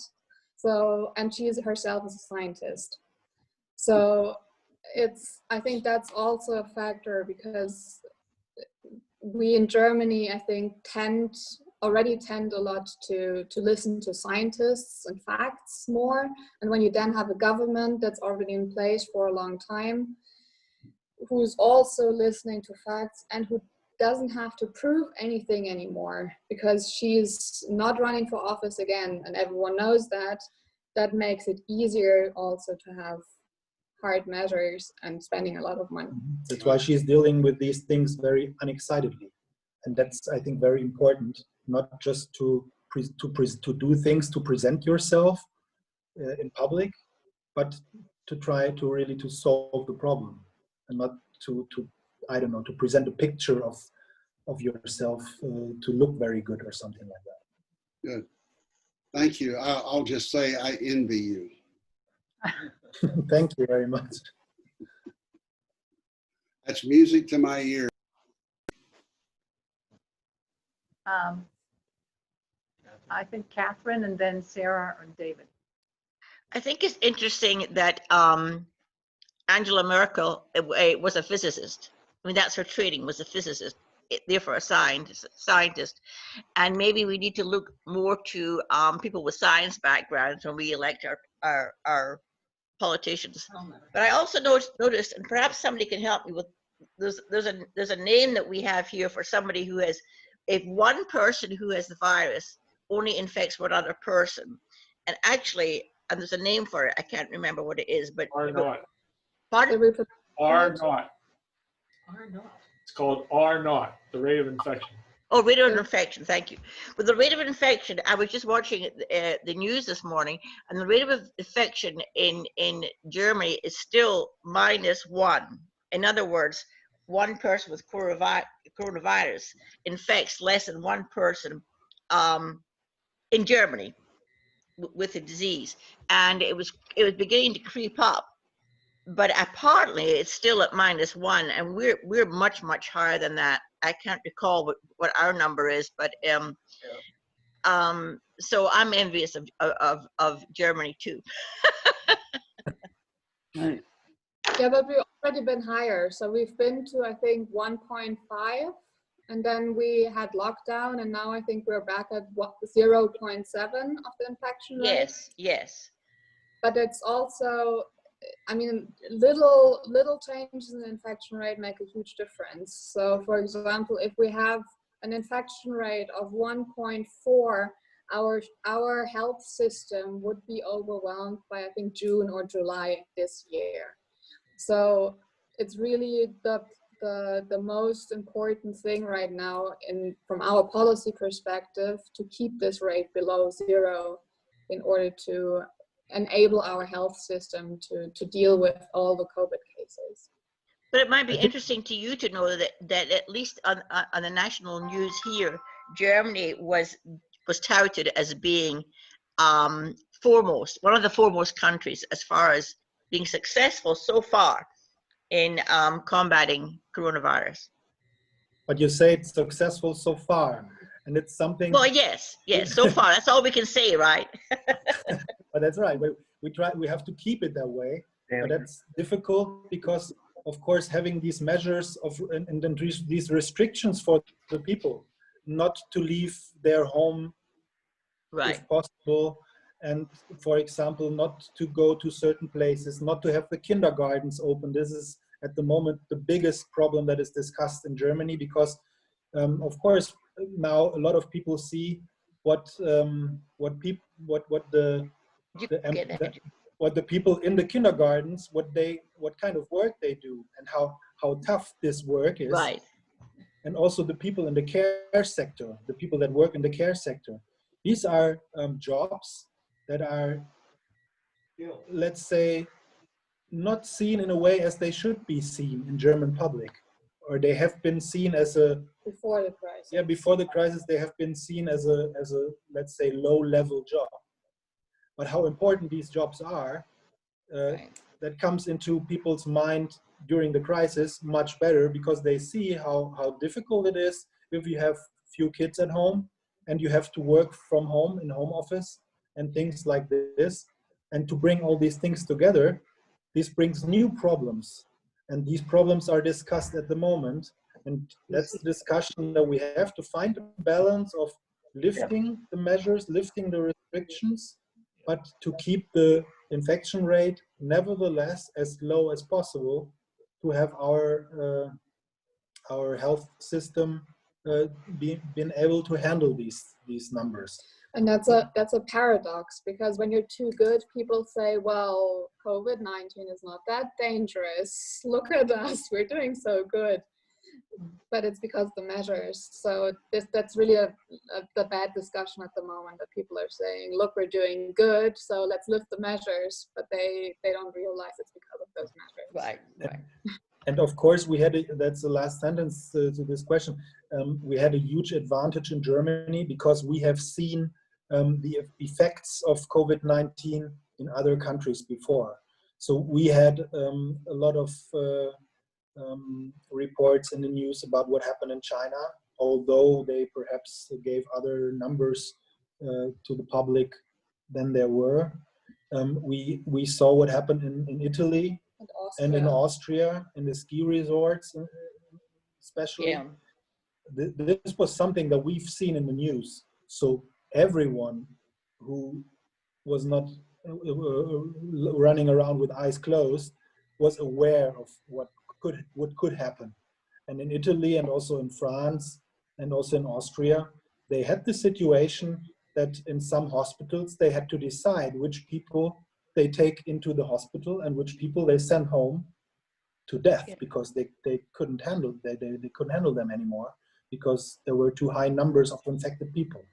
So, and she is herself as a scientist. So I think that's also a factor, because we in Germany, I think, already tend a lot to listen to scientists and facts more. And when you then have a government that's already in place for a long time, who's also listening to facts and who doesn't have to prove anything anymore, because she's not running for office again, and everyone knows that, that makes it easier also to have hard measures and spending a lot of money. That's why she's dealing with these things very unexcitedly. And that's, I think, very important, not just to do things, to present yourself in public, but to try to really to solve the problem, and not to I don't know, to present a picture of yourself to look very good or something like that. Good. Thank you. I'll just say I envy you. Thank you very much. That's music to my ear. I think Catherine, and then Sarah and David. I think it's interesting that Angela Merkel was a physicist. I mean, that's her training, was a physicist, therefore a scientist. And maybe we need to look more to people with science backgrounds when we elect our politicians. But I also noticed, and perhaps somebody can help me with, there's a name that we have here for somebody who has, if one person who has the virus only infects one other person, and actually, and there's a name for it, I can't remember what it is, but R0. pardon? R0. It's called R0, the rate of infection. Oh, rate of infection, thank you. With the rate of infection, I was just watching the news this morning, and the rate of infection in Germany is still -1. In other words, one person with coronavirus infects less than one person in Germany with the disease. And it was beginning to creep up. But apparently it's still at -1, and we're much higher than that. I can't recall what our number is, but so I'm envious of Germany too. Right. Yeah, but we've already been higher. So we've been to, I think, 1.5, and then we had lockdown, and now I think we're back at 0.7 of the infection rate. Yes. But it's also, I mean, little changes in the infection rate make a huge difference. So, for example, if we have an infection rate of 1.4, our health system would be overwhelmed by, I think, June or July this year. So it's really the most important thing right now, from our policy perspective, to keep this rate below 0 in order to enable our health system to deal with all the COVID cases. But it might be interesting to you to know that at least on the national news here, Germany was touted as being foremost, one of the foremost countries as far as being successful so far in combating coronavirus. But you say it's successful so far, and it's something. Well, yes, so far. That's all we can say, right? But that's right. We have to keep it that way. But that's difficult because, of course, having these measures and then these restrictions for the people not to leave their home, right, if possible, and, for example, not to go to certain places, not to have the kindergartens open. This is at the moment the biggest problem that is discussed in Germany, because, of course, now a lot of people see what the people in the kindergartens, what kind of work they do, and how tough this work is. Right. And also the people in the care sector, the people that work in the care sector. These are jobs that are, let's say, not seen in a way as they should be seen in German public, or they have been seen as a, before the crisis. yeah, before the crisis, they have been seen as a, let's say, low-level job. But how important these jobs are, that comes into people's mind during the crisis much better, because they see how difficult it is if you have few kids at home and you have to work from home in home office and things like this. And to bring all these things together, this brings new problems. And these problems are discussed at the moment. And that's the discussion that we have to find a balance of lifting the measures, lifting the restrictions, but to keep the infection rate nevertheless as low as possible, to have our health system been able to handle these numbers. And that's a paradox, because when you're too good, people say, well, COVID-19 is not that dangerous. Look at us, we're doing so good. But it's because the measures. So that's really the bad discussion at the moment, that people are saying, look, we're doing good, so let's lift the measures, but they don't realize it's because of those measures. Right. And of course, we had, that's the last sentence to this question, we had a huge advantage in Germany because we have seen the effects of COVID-19 in other countries before. So we had a lot of reports in the news about what happened in China, although they perhaps gave other numbers to the public than there were. We saw what happened in Italy and in Austria, in the ski resorts especially. Yeah. This was something that we've seen in the news. So everyone who was not running around with eyes closed was aware of what could happen. And in Italy and also in France and also in Austria, they had the situation that in some hospitals they had to decide which people they take into the hospital and which people they send home to death, because they couldn't handle they couldn't handle them anymore because there were too high numbers of infected people.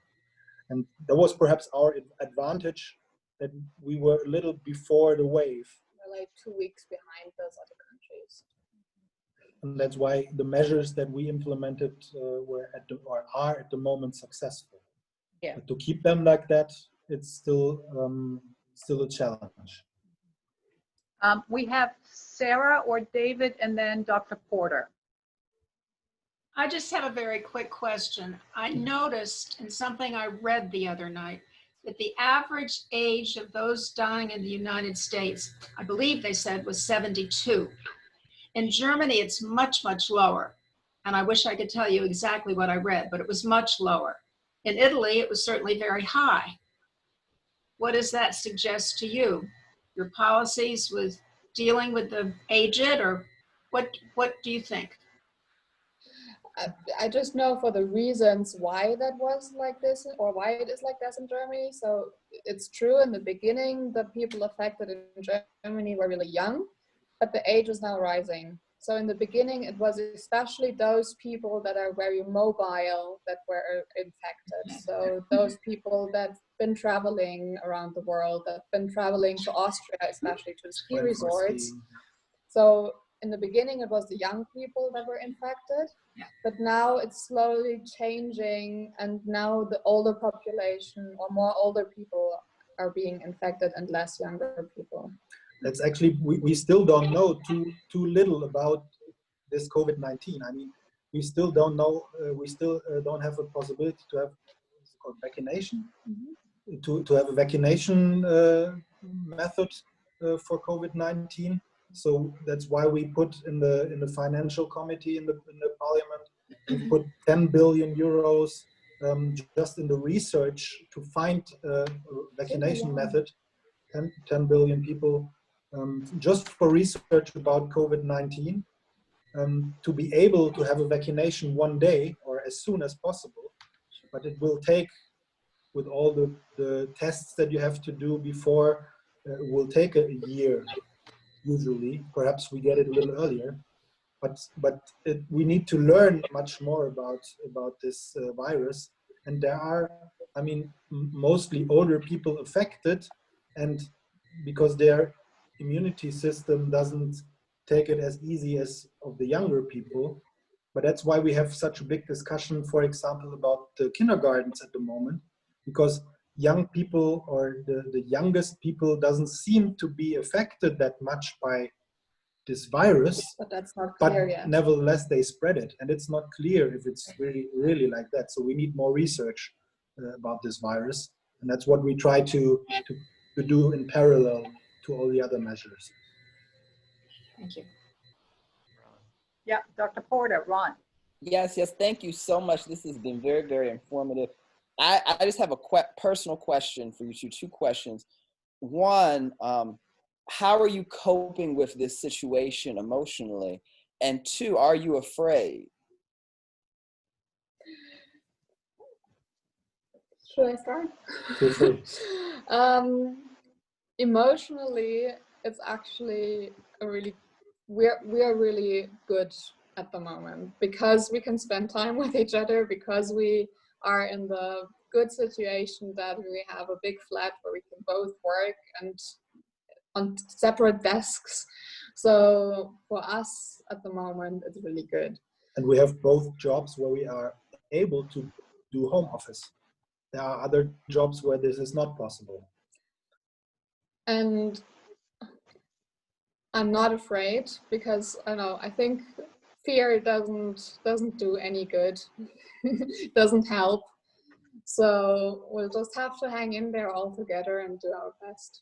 And that was perhaps our advantage, that we were a little before the wave. We're like 2 weeks behind those other countries. And that's why the measures that we implemented are at the moment successful. Yeah. But to keep them like that, it's still a challenge. We have Sarah or David, and then Dr. Porter. I just have a very quick question. I noticed in something I read the other night that the average age of those dying in the United States, I believe they said, was 72. In Germany, it's much, much lower. And I wish I could tell you exactly what I read, but it was much lower. In Italy, it was certainly very high. What does that suggest to you? Your policies with dealing with the aged, or what do you think? I just know for the reasons why that was like this, or why it is like this in Germany. So it's true, in the beginning, the people affected in Germany were really young, but the age is now rising. So in the beginning, it was especially those people that are very mobile that were infected. So those people that've been traveling around the world, that've been traveling to Austria, especially to ski resorts. So in the beginning, it was the young people that were infected, but now it's slowly changing, and now the older population or more older people are being infected and less younger people. That's actually, we still don't know too little about this COVID-19. I mean, we still don't know, we still don't have a possibility to have what's called vaccination, to have a vaccination method for COVID-19. So that's why we put in the financial committee in the parliament, we put 10 billion euros just in the research to find a vaccination method, 10 billion people just for research about COVID-19, to be able to have a vaccination one day or as soon as possible. But it will take, with all the tests that you have to do before, it will take a year. Usually, perhaps we get it a little earlier, but we need to learn much more about this virus. And there are, I mean, mostly older people affected, and because they're immunity system doesn't take it as easy as of the younger people. But that's why we have such a big discussion, for example, about the kindergartens at the moment, because young people or the youngest people doesn't seem to be affected that much by this virus, But that's not but clear yet. nevertheless they spread it, and it's not clear if it's really like that. So we need more research about this virus, and that's what we try to do in parallel to all the other measures. Thank you. Yeah, Dr. Porter, Ron. Yes, thank you so much. This has been very, very informative. I just have a personal question for you two questions. One, how are you coping with this situation emotionally? And two, are you afraid? Should I start? Feel free. Emotionally, it's actually we are really good at the moment because we can spend time with each other, because we are in the good situation that we have a big flat where we can both work and on separate desks. So for us at the moment, it's really good. And we have both jobs where we are able to do home office. There are other jobs where this is not possible. And I'm not afraid because I think fear doesn't do any good. Doesn't help. So we'll just have to hang in there all together and do our best.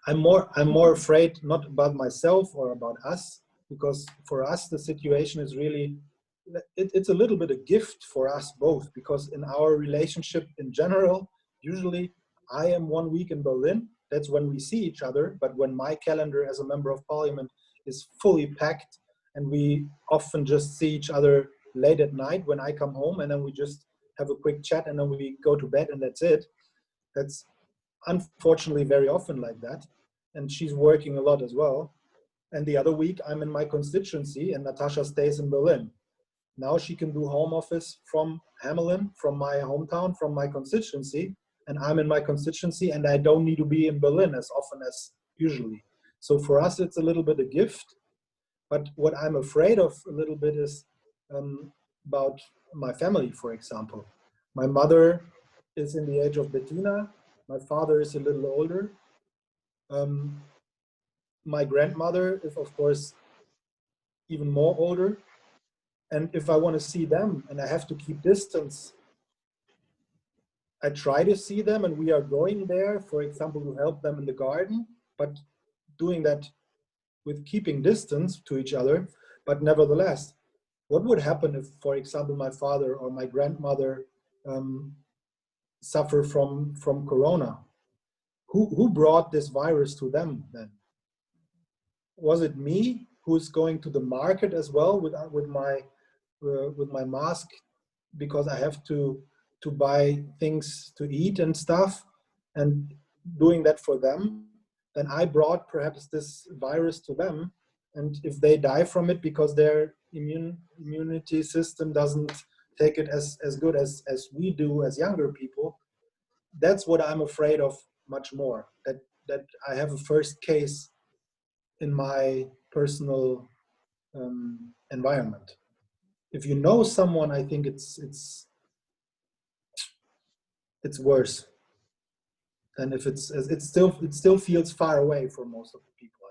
I'm more afraid not about myself or about us, because for us the situation is really, it's a little bit a gift for us both, because in our relationship in general, usually I am 1 week in Berlin, that's when we see each other, but when my calendar as a member of parliament is fully packed and we often just see each other late at night when I come home, and then we just have a quick chat and then we go to bed and that's it. That's unfortunately very often like that, and she's working a lot as well. And the other week I'm in my constituency and Natasha stays in Berlin. Now she can do home office from Hamelin, from my hometown, from my constituency, and I'm in my constituency and I don't need to be in Berlin as often as usually. So for us it's a little bit a gift, but what I'm afraid of a little bit is about my family, for example. My mother is in the age of Bettina. My father is a little older. My grandmother is, of course, even more older. And if I want to see them and I have to keep distance, I try to see them and we are going there, for example, to help them in the garden, but doing that with keeping distance to each other. But nevertheless, what would happen if, for example, my father or my grandmother suffer from Corona? Who brought this virus to them then? Was it me who's going to the market as well with my mask because I have to buy things to eat and stuff, and doing that for them? Then I brought perhaps this virus to them, and if they die from it because their immunity system doesn't take it as good as we do as younger people, that's what I'm afraid of much more, that I have a first case in my personal environment. If you know someone, I think it's worse than if it still feels far away for most of the people,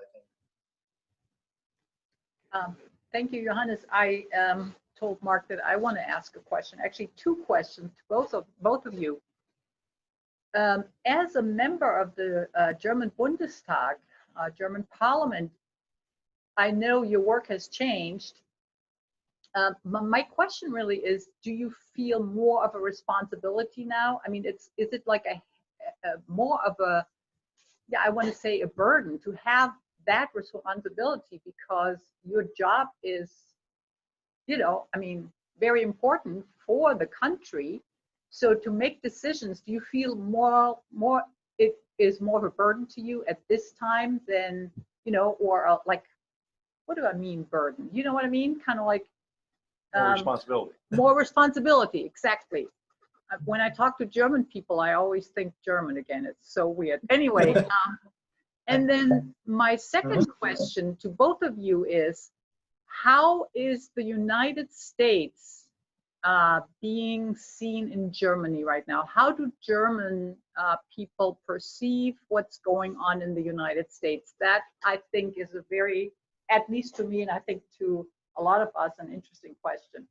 I think. Thank you, Johannes. I told Mark that I want to ask a question, actually 2 questions to both of you. As a member of the German Bundestag, German Parliament, I know your work has changed. My question really is, do you feel more of a responsibility now? I mean, is it like a more of a, I want to say a burden to have that responsibility, because your job is, I mean, very important for the country. So to make decisions, do you feel more it is more of a burden to you at this time than, or like, what do I mean burden? You know what I mean? Kind of like More responsibility. More responsibility, exactly. When I talk to German people, I always think German again. It's so weird. Anyway, And then my second question to both of you is, how is the United States being seen in Germany right now? How do German people perceive what's going on in the United States? That, I think, is a very, at least to me, and I think to a lot of us, an interesting question.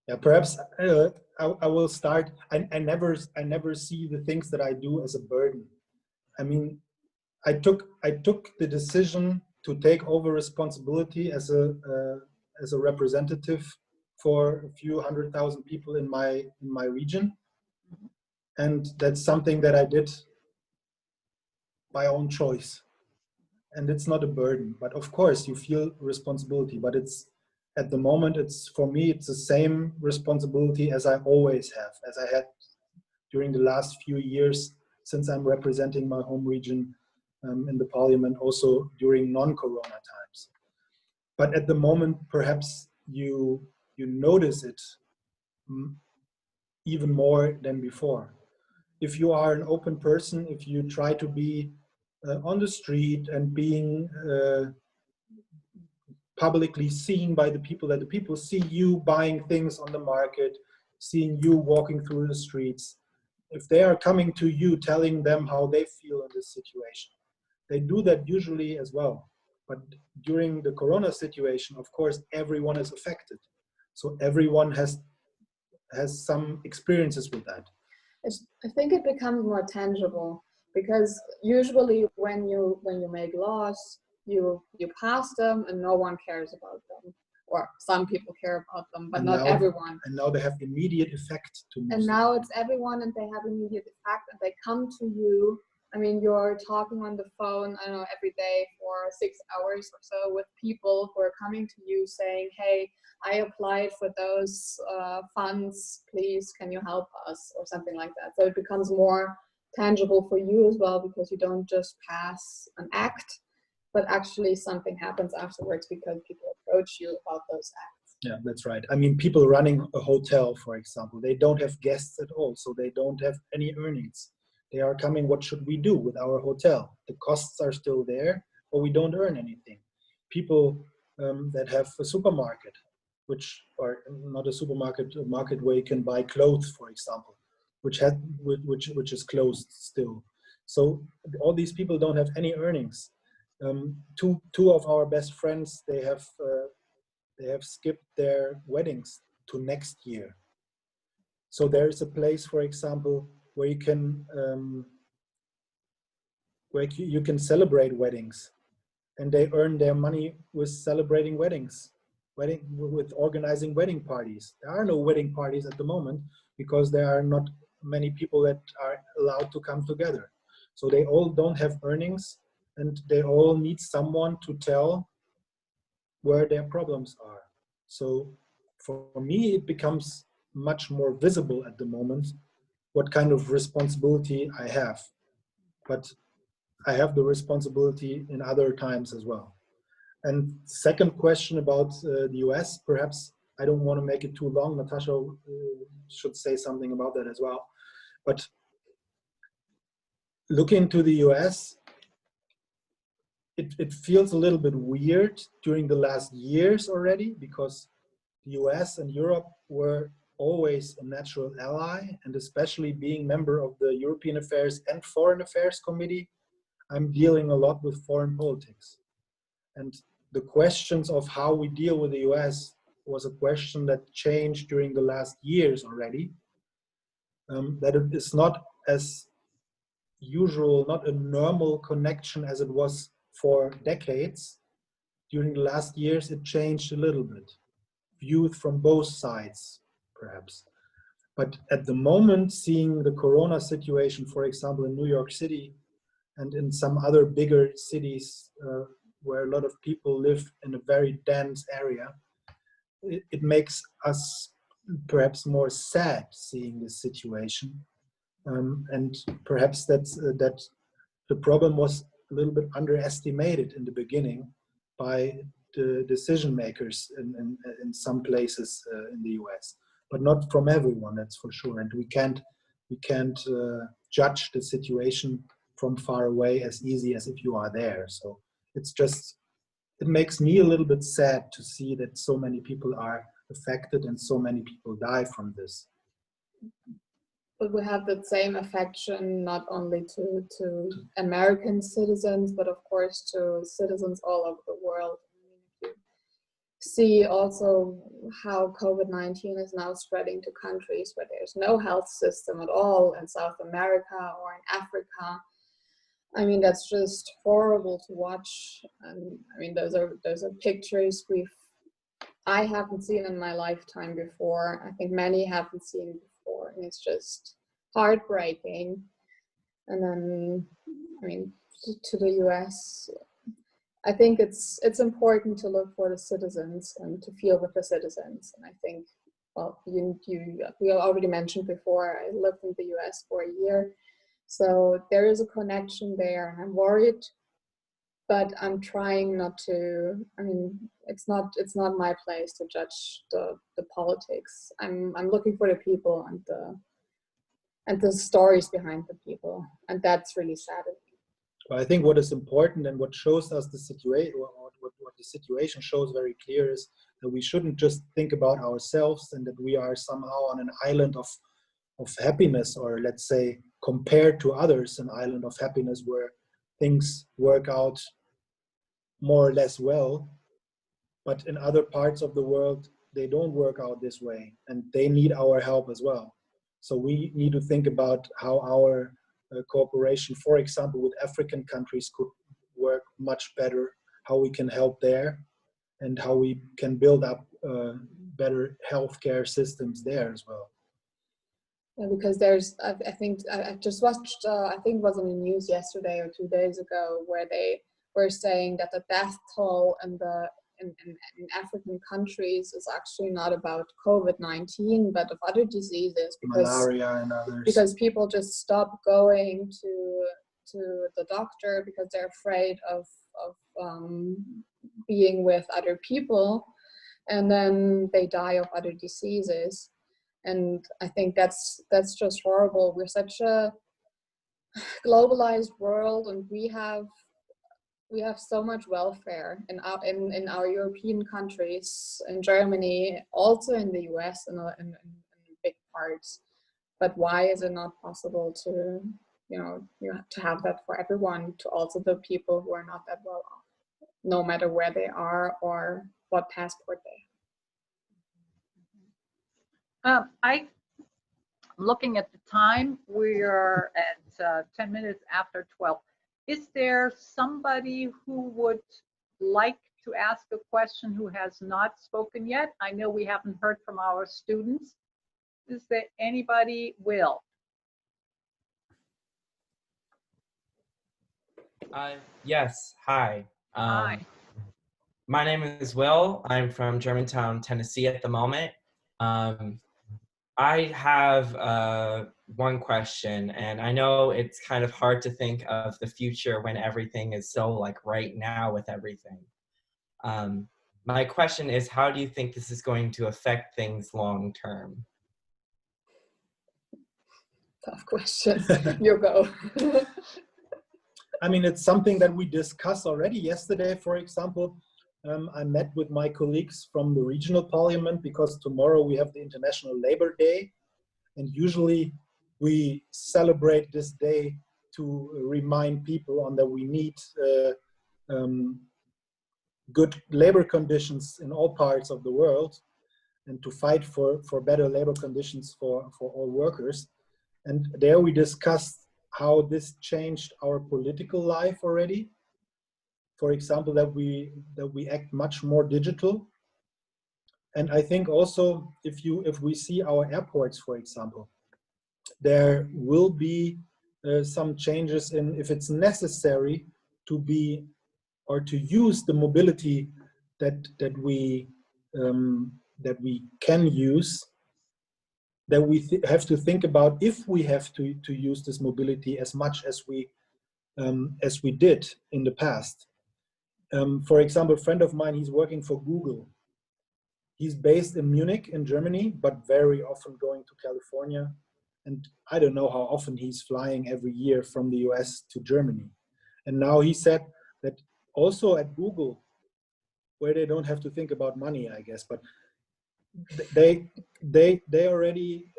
Yeah, perhaps I will start. I never see the things that I do as a burden. I mean, I took the decision to take over responsibility as a representative for a few 100,000 people in my region, and that's something that I did by own choice. And it's not a burden, but of course you feel responsibility. But it's at the moment, it's for me, it's the same responsibility as I always have, as I had during the last few years since I'm representing my home region in the parliament, also during non-corona times. But at the moment, perhaps you notice it even more than before. If you are an open person, if you try to be on the street and being publicly seen by the people, that the people see you buying things on the market, seeing you walking through the streets, if they are coming to you telling them how they feel in this situation, they do that usually as well. But during the corona situation, of course, everyone is affected. So everyone has some experiences with that. I think it becomes more tangible, because usually when you make laws, you pass them and no one cares about them, or some people care about them, but not everyone. And now they have immediate effect to me. And now it's everyone, and they have immediate effect, and they come to you. I mean, you're talking on the phone, I don't know, every day for 6 hours or so with people who are coming to you saying, hey, I applied for those funds, please, can you help us, or something like that. So it becomes more tangible for you as well, because you don't just pass an act, but actually something happens afterwards because people approach you about those acts. Yeah, that's right. I mean, people running a hotel, for example, they don't have guests at all, so they don't have any earnings. They are coming, what should we do with our hotel? The costs are still there, but we don't earn anything. People that have a supermarket, or not a supermarket, a market where you can buy clothes, for example, which is closed still. So all these people don't have any earnings. Two of our best friends, they have skipped their weddings to next year. So there is a place, for example, where you can celebrate weddings, and they earn their money with celebrating weddings, with organizing wedding parties. There are no wedding parties at the moment because there are not many people that are allowed to come together. So they all don't have earnings, and they all need someone to tell where their problems are. So for me, it becomes much more visible at the moment what kind of responsibility I have. But I have the responsibility in other times as well. And second question about the US, perhaps I don't want to make it too long. Natasha should say something about that as well. But looking to the US, it feels a little bit weird during the last years already, because the US and Europe were always a natural ally, and especially being member of the European Affairs and Foreign Affairs Committee, I'm dealing a lot with foreign politics. And the questions of how we deal with the US was a question that changed during the last years already, that it is not as usual, not a normal connection as it was for decades. During the last years, it changed a little bit, viewed from both sides, perhaps. But at the moment, seeing the corona situation, for example, in New York City and in some other bigger cities where a lot of people live in a very dense area, it makes us perhaps more sad seeing this situation. And perhaps that the problem was a little bit underestimated in the beginning by the decision makers in some places in the US, but not from everyone, that's for sure. And we can't judge the situation from far away as easy as if you are there. So it's just, it makes me a little bit sad to see that so many people are affected and so many people die from this. But we have the same affection not only to American citizens, but of course to citizens all over the world. See also how COVID-19 is now spreading to countries where there's no health system at all, in South America or in Africa. I mean, that's just horrible to watch. And I mean, those are pictures I haven't seen in my lifetime before. I think many haven't seen before, and it's just heartbreaking. And then, I mean, to the US, I think it's important to look for the citizens and to feel with the citizens. And I think, well, we already mentioned before, I lived in the US for a year. So there is a connection there, and I'm worried, but I'm trying not to. I mean, it's not my place to judge the politics. I'm looking for the people and the stories behind the people, and that's really saddening. But I think what is important and what shows us the situation, what the situation shows very clear, is that we shouldn't just think about ourselves and that we are somehow on an island of happiness, or let's say compared to others, an island of happiness where things work out more or less well. But in other parts of the world, they don't work out this way, and they need our help as well. So we need to think about how our cooperation, for example, with African countries could work much better, how we can help there, and how we can build up better healthcare systems there as well. Yeah, because I think I just watched, I think it was in the news yesterday or 2 days ago, where they were saying that the death toll in African countries is actually not about COVID-19, but of other diseases, because malaria and others. Because people just stop going to the doctor because they're afraid of being with other people, and then they die of other diseases. And I think that's just horrible. We're such a globalized world, and we have so much welfare in our European countries, in Germany, also in the US, in big parts. But why is it not possible to, to have that for everyone, to also the people who are not that well off, no matter where they are or what passport they have? I'm looking at the time. We are at 10 minutes after 12. Is there somebody who would like to ask a question who has not spoken yet? I know we haven't heard from our students. Is there anybody? Will? Yes, hi. Hi. My name is Will. I'm from Germantown, Tennessee at the moment. I have one question, and I know it's kind of hard to think of the future when everything is so like right now with everything. My question is, how do you think this is going to affect things long term? Tough question. You go. I mean, it's something that we discussed already yesterday. For example, I met with my colleagues from the regional parliament because tomorrow we have the International Labor Day, and usually we celebrate this day to remind people on that we need good labor conditions in all parts of the world, and to fight for better labor conditions for all workers. And there we discussed how this changed our political life already. For example, that we act much more digital. And I think also if we see our airports, for example, there will be some changes in if it's necessary to be or to use the mobility that we can use, that we have to think about if we have to use this mobility as much as we did in the past. For example, a friend of mine, he's working for Google. He's based in Munich in Germany, but very often going to California And I don't know how often he's flying every year from the US to Germany. And now he said that also at Google, where they don't have to think about money, I guess, but they already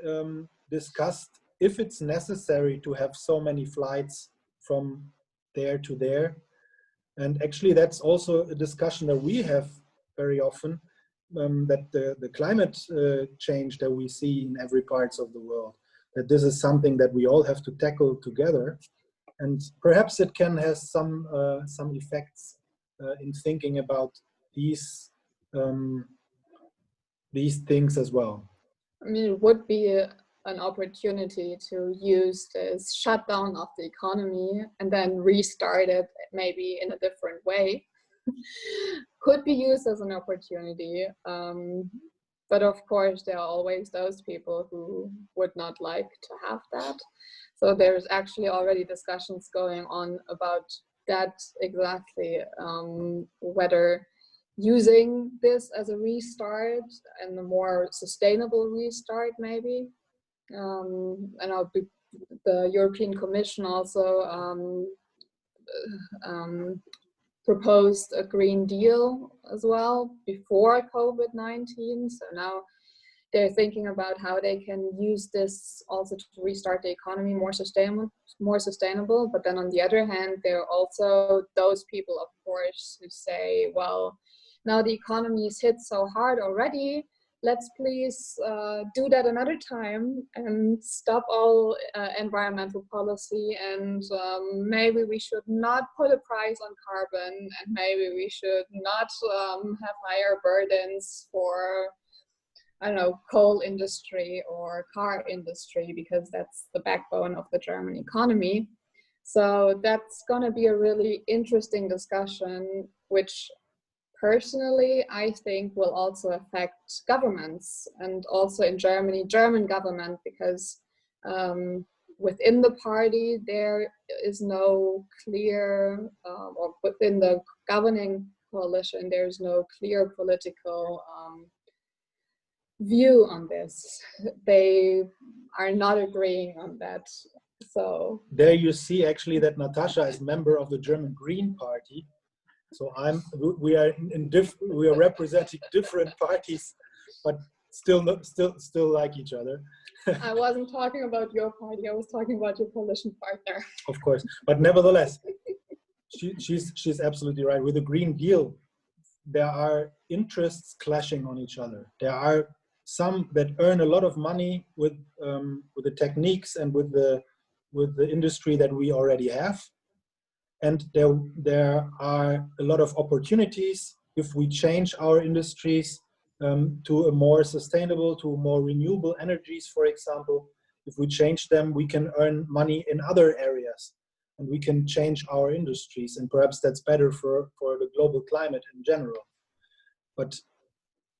discussed if it's necessary to have so many flights from there to there. And actually, that's also a discussion that we have very often, that the climate change that we see in every parts of the world, that this is something that we all have to tackle together. And perhaps it can have some effects in thinking about these things as well. I mean, it would be an opportunity to use this shutdown of the economy and then restart it maybe in a different way. Could be used as an opportunity. But of course, there are always those people who would not like to have that. So there's actually already discussions going on about that exactly, whether using this as a restart and a more sustainable restart maybe. And the European Commission also proposed a Green Deal as well before COVID-19. So now they're thinking about how they can use this also to restart the economy more sustainable. But then on the other hand, there are also those people, of course, who say, well, now the economy is hit so hard already, let's please do that another time and stop all environmental policy, and maybe we should not put a price on carbon, and maybe we should not have higher burdens for, I don't know, coal industry or car industry, because that's the backbone of the German economy. So that's going to be a really interesting discussion, which personally, I think will also affect governments, and also in Germany, German government, because within the party, there is no clear, or within the governing coalition, there is no clear political view on this. They are not agreeing on that. So there you see actually that Natasha is member of the German Green Party. So we are representing different parties, but still like each other. I wasn't talking about your party. I was talking about your coalition partner. Of course, but nevertheless, she's absolutely right. With the Green Deal, there are interests clashing on each other. There are some that earn a lot of money with the techniques and with the industry that we already have. And there are a lot of opportunities if we change our industries to a more sustainable, to more renewable energies, for example. If we change them, we can earn money in other areas, and we can change our industries, and perhaps that's better for the global climate in general. But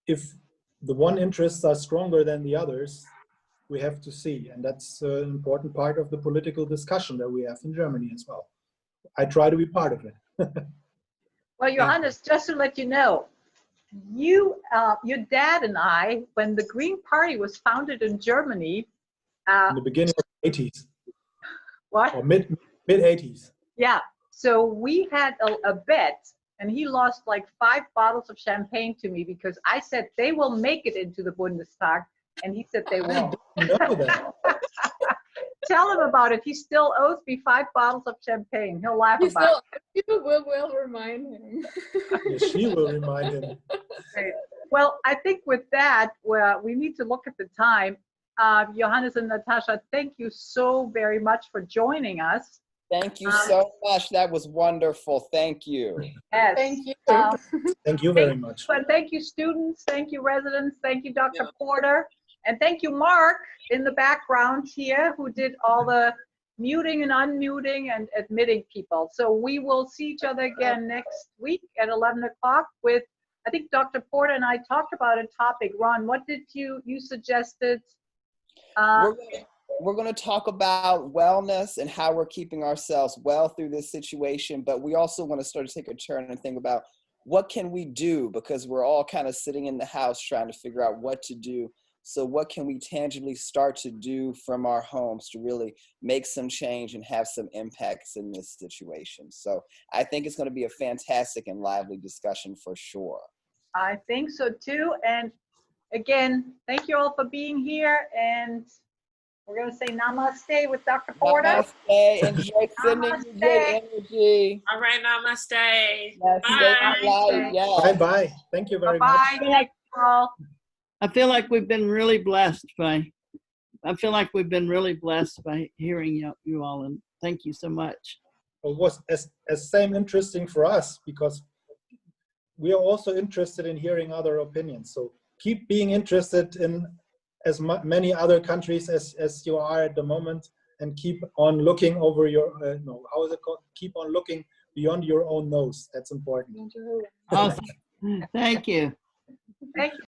if the one interests are stronger than the others, we have to see, and that's an important part of the political discussion that we have in Germany as well. I try to be part of it. Well, Johannes, just to let you know, your dad and I, when the Green Party was founded in Germany, in the beginning of the 80s. What? Or mid 80s. Yeah. So we had a bet, and he lost like 5 bottles of champagne to me because I said they will make it into the Bundestag, and he said they won't. I didn't know that. Tell him about it. He still owes me 5 bottles of champagne. He'll laugh about it. You will remind him. Yes, she will remind him. Great. Well, I think with that, we need to look at the time. Johannes and Natasha, thank you so very much for joining us. Thank you so much. That was wonderful. Thank you. Yes. Thank you. Thank you very much. Thank you, students. Thank you, residents. Thank you, Dr. Porter. And thank you, Mark, in the background here, who did all the muting and unmuting and admitting people. So we will see each other again next week at 11 o'clock with, I think Dr. Porter and I talked about a topic. Ron, what did you suggested? We're going to talk about wellness and how we're keeping ourselves well through this situation, but we also want to start to take a turn and think about what can we do, because we're all kind of sitting in the house trying to figure out what to do. So what can we tangibly start to do from our homes to really make some change and have some impacts in this situation? So I think it's going to be a fantastic and lively discussion for sure. I think so too. And again, thank you all for being here. And we're going to say namaste with Dr. Porter. Namaste. Enjoy sending you good energy. All right, namaste. Yes, Bye. yes. Bye-bye. Thank you very much. Bye. Thank you all. I feel like we've been really blessed by hearing you all, and thank you so much. It was as same interesting for us because we are also interested in hearing other opinions. So keep being interested in as many other countries as you are at the moment, and keep on looking over your, how is it called? Keep on looking beyond your own nose. That's important. Awesome. Thank you. Thank you.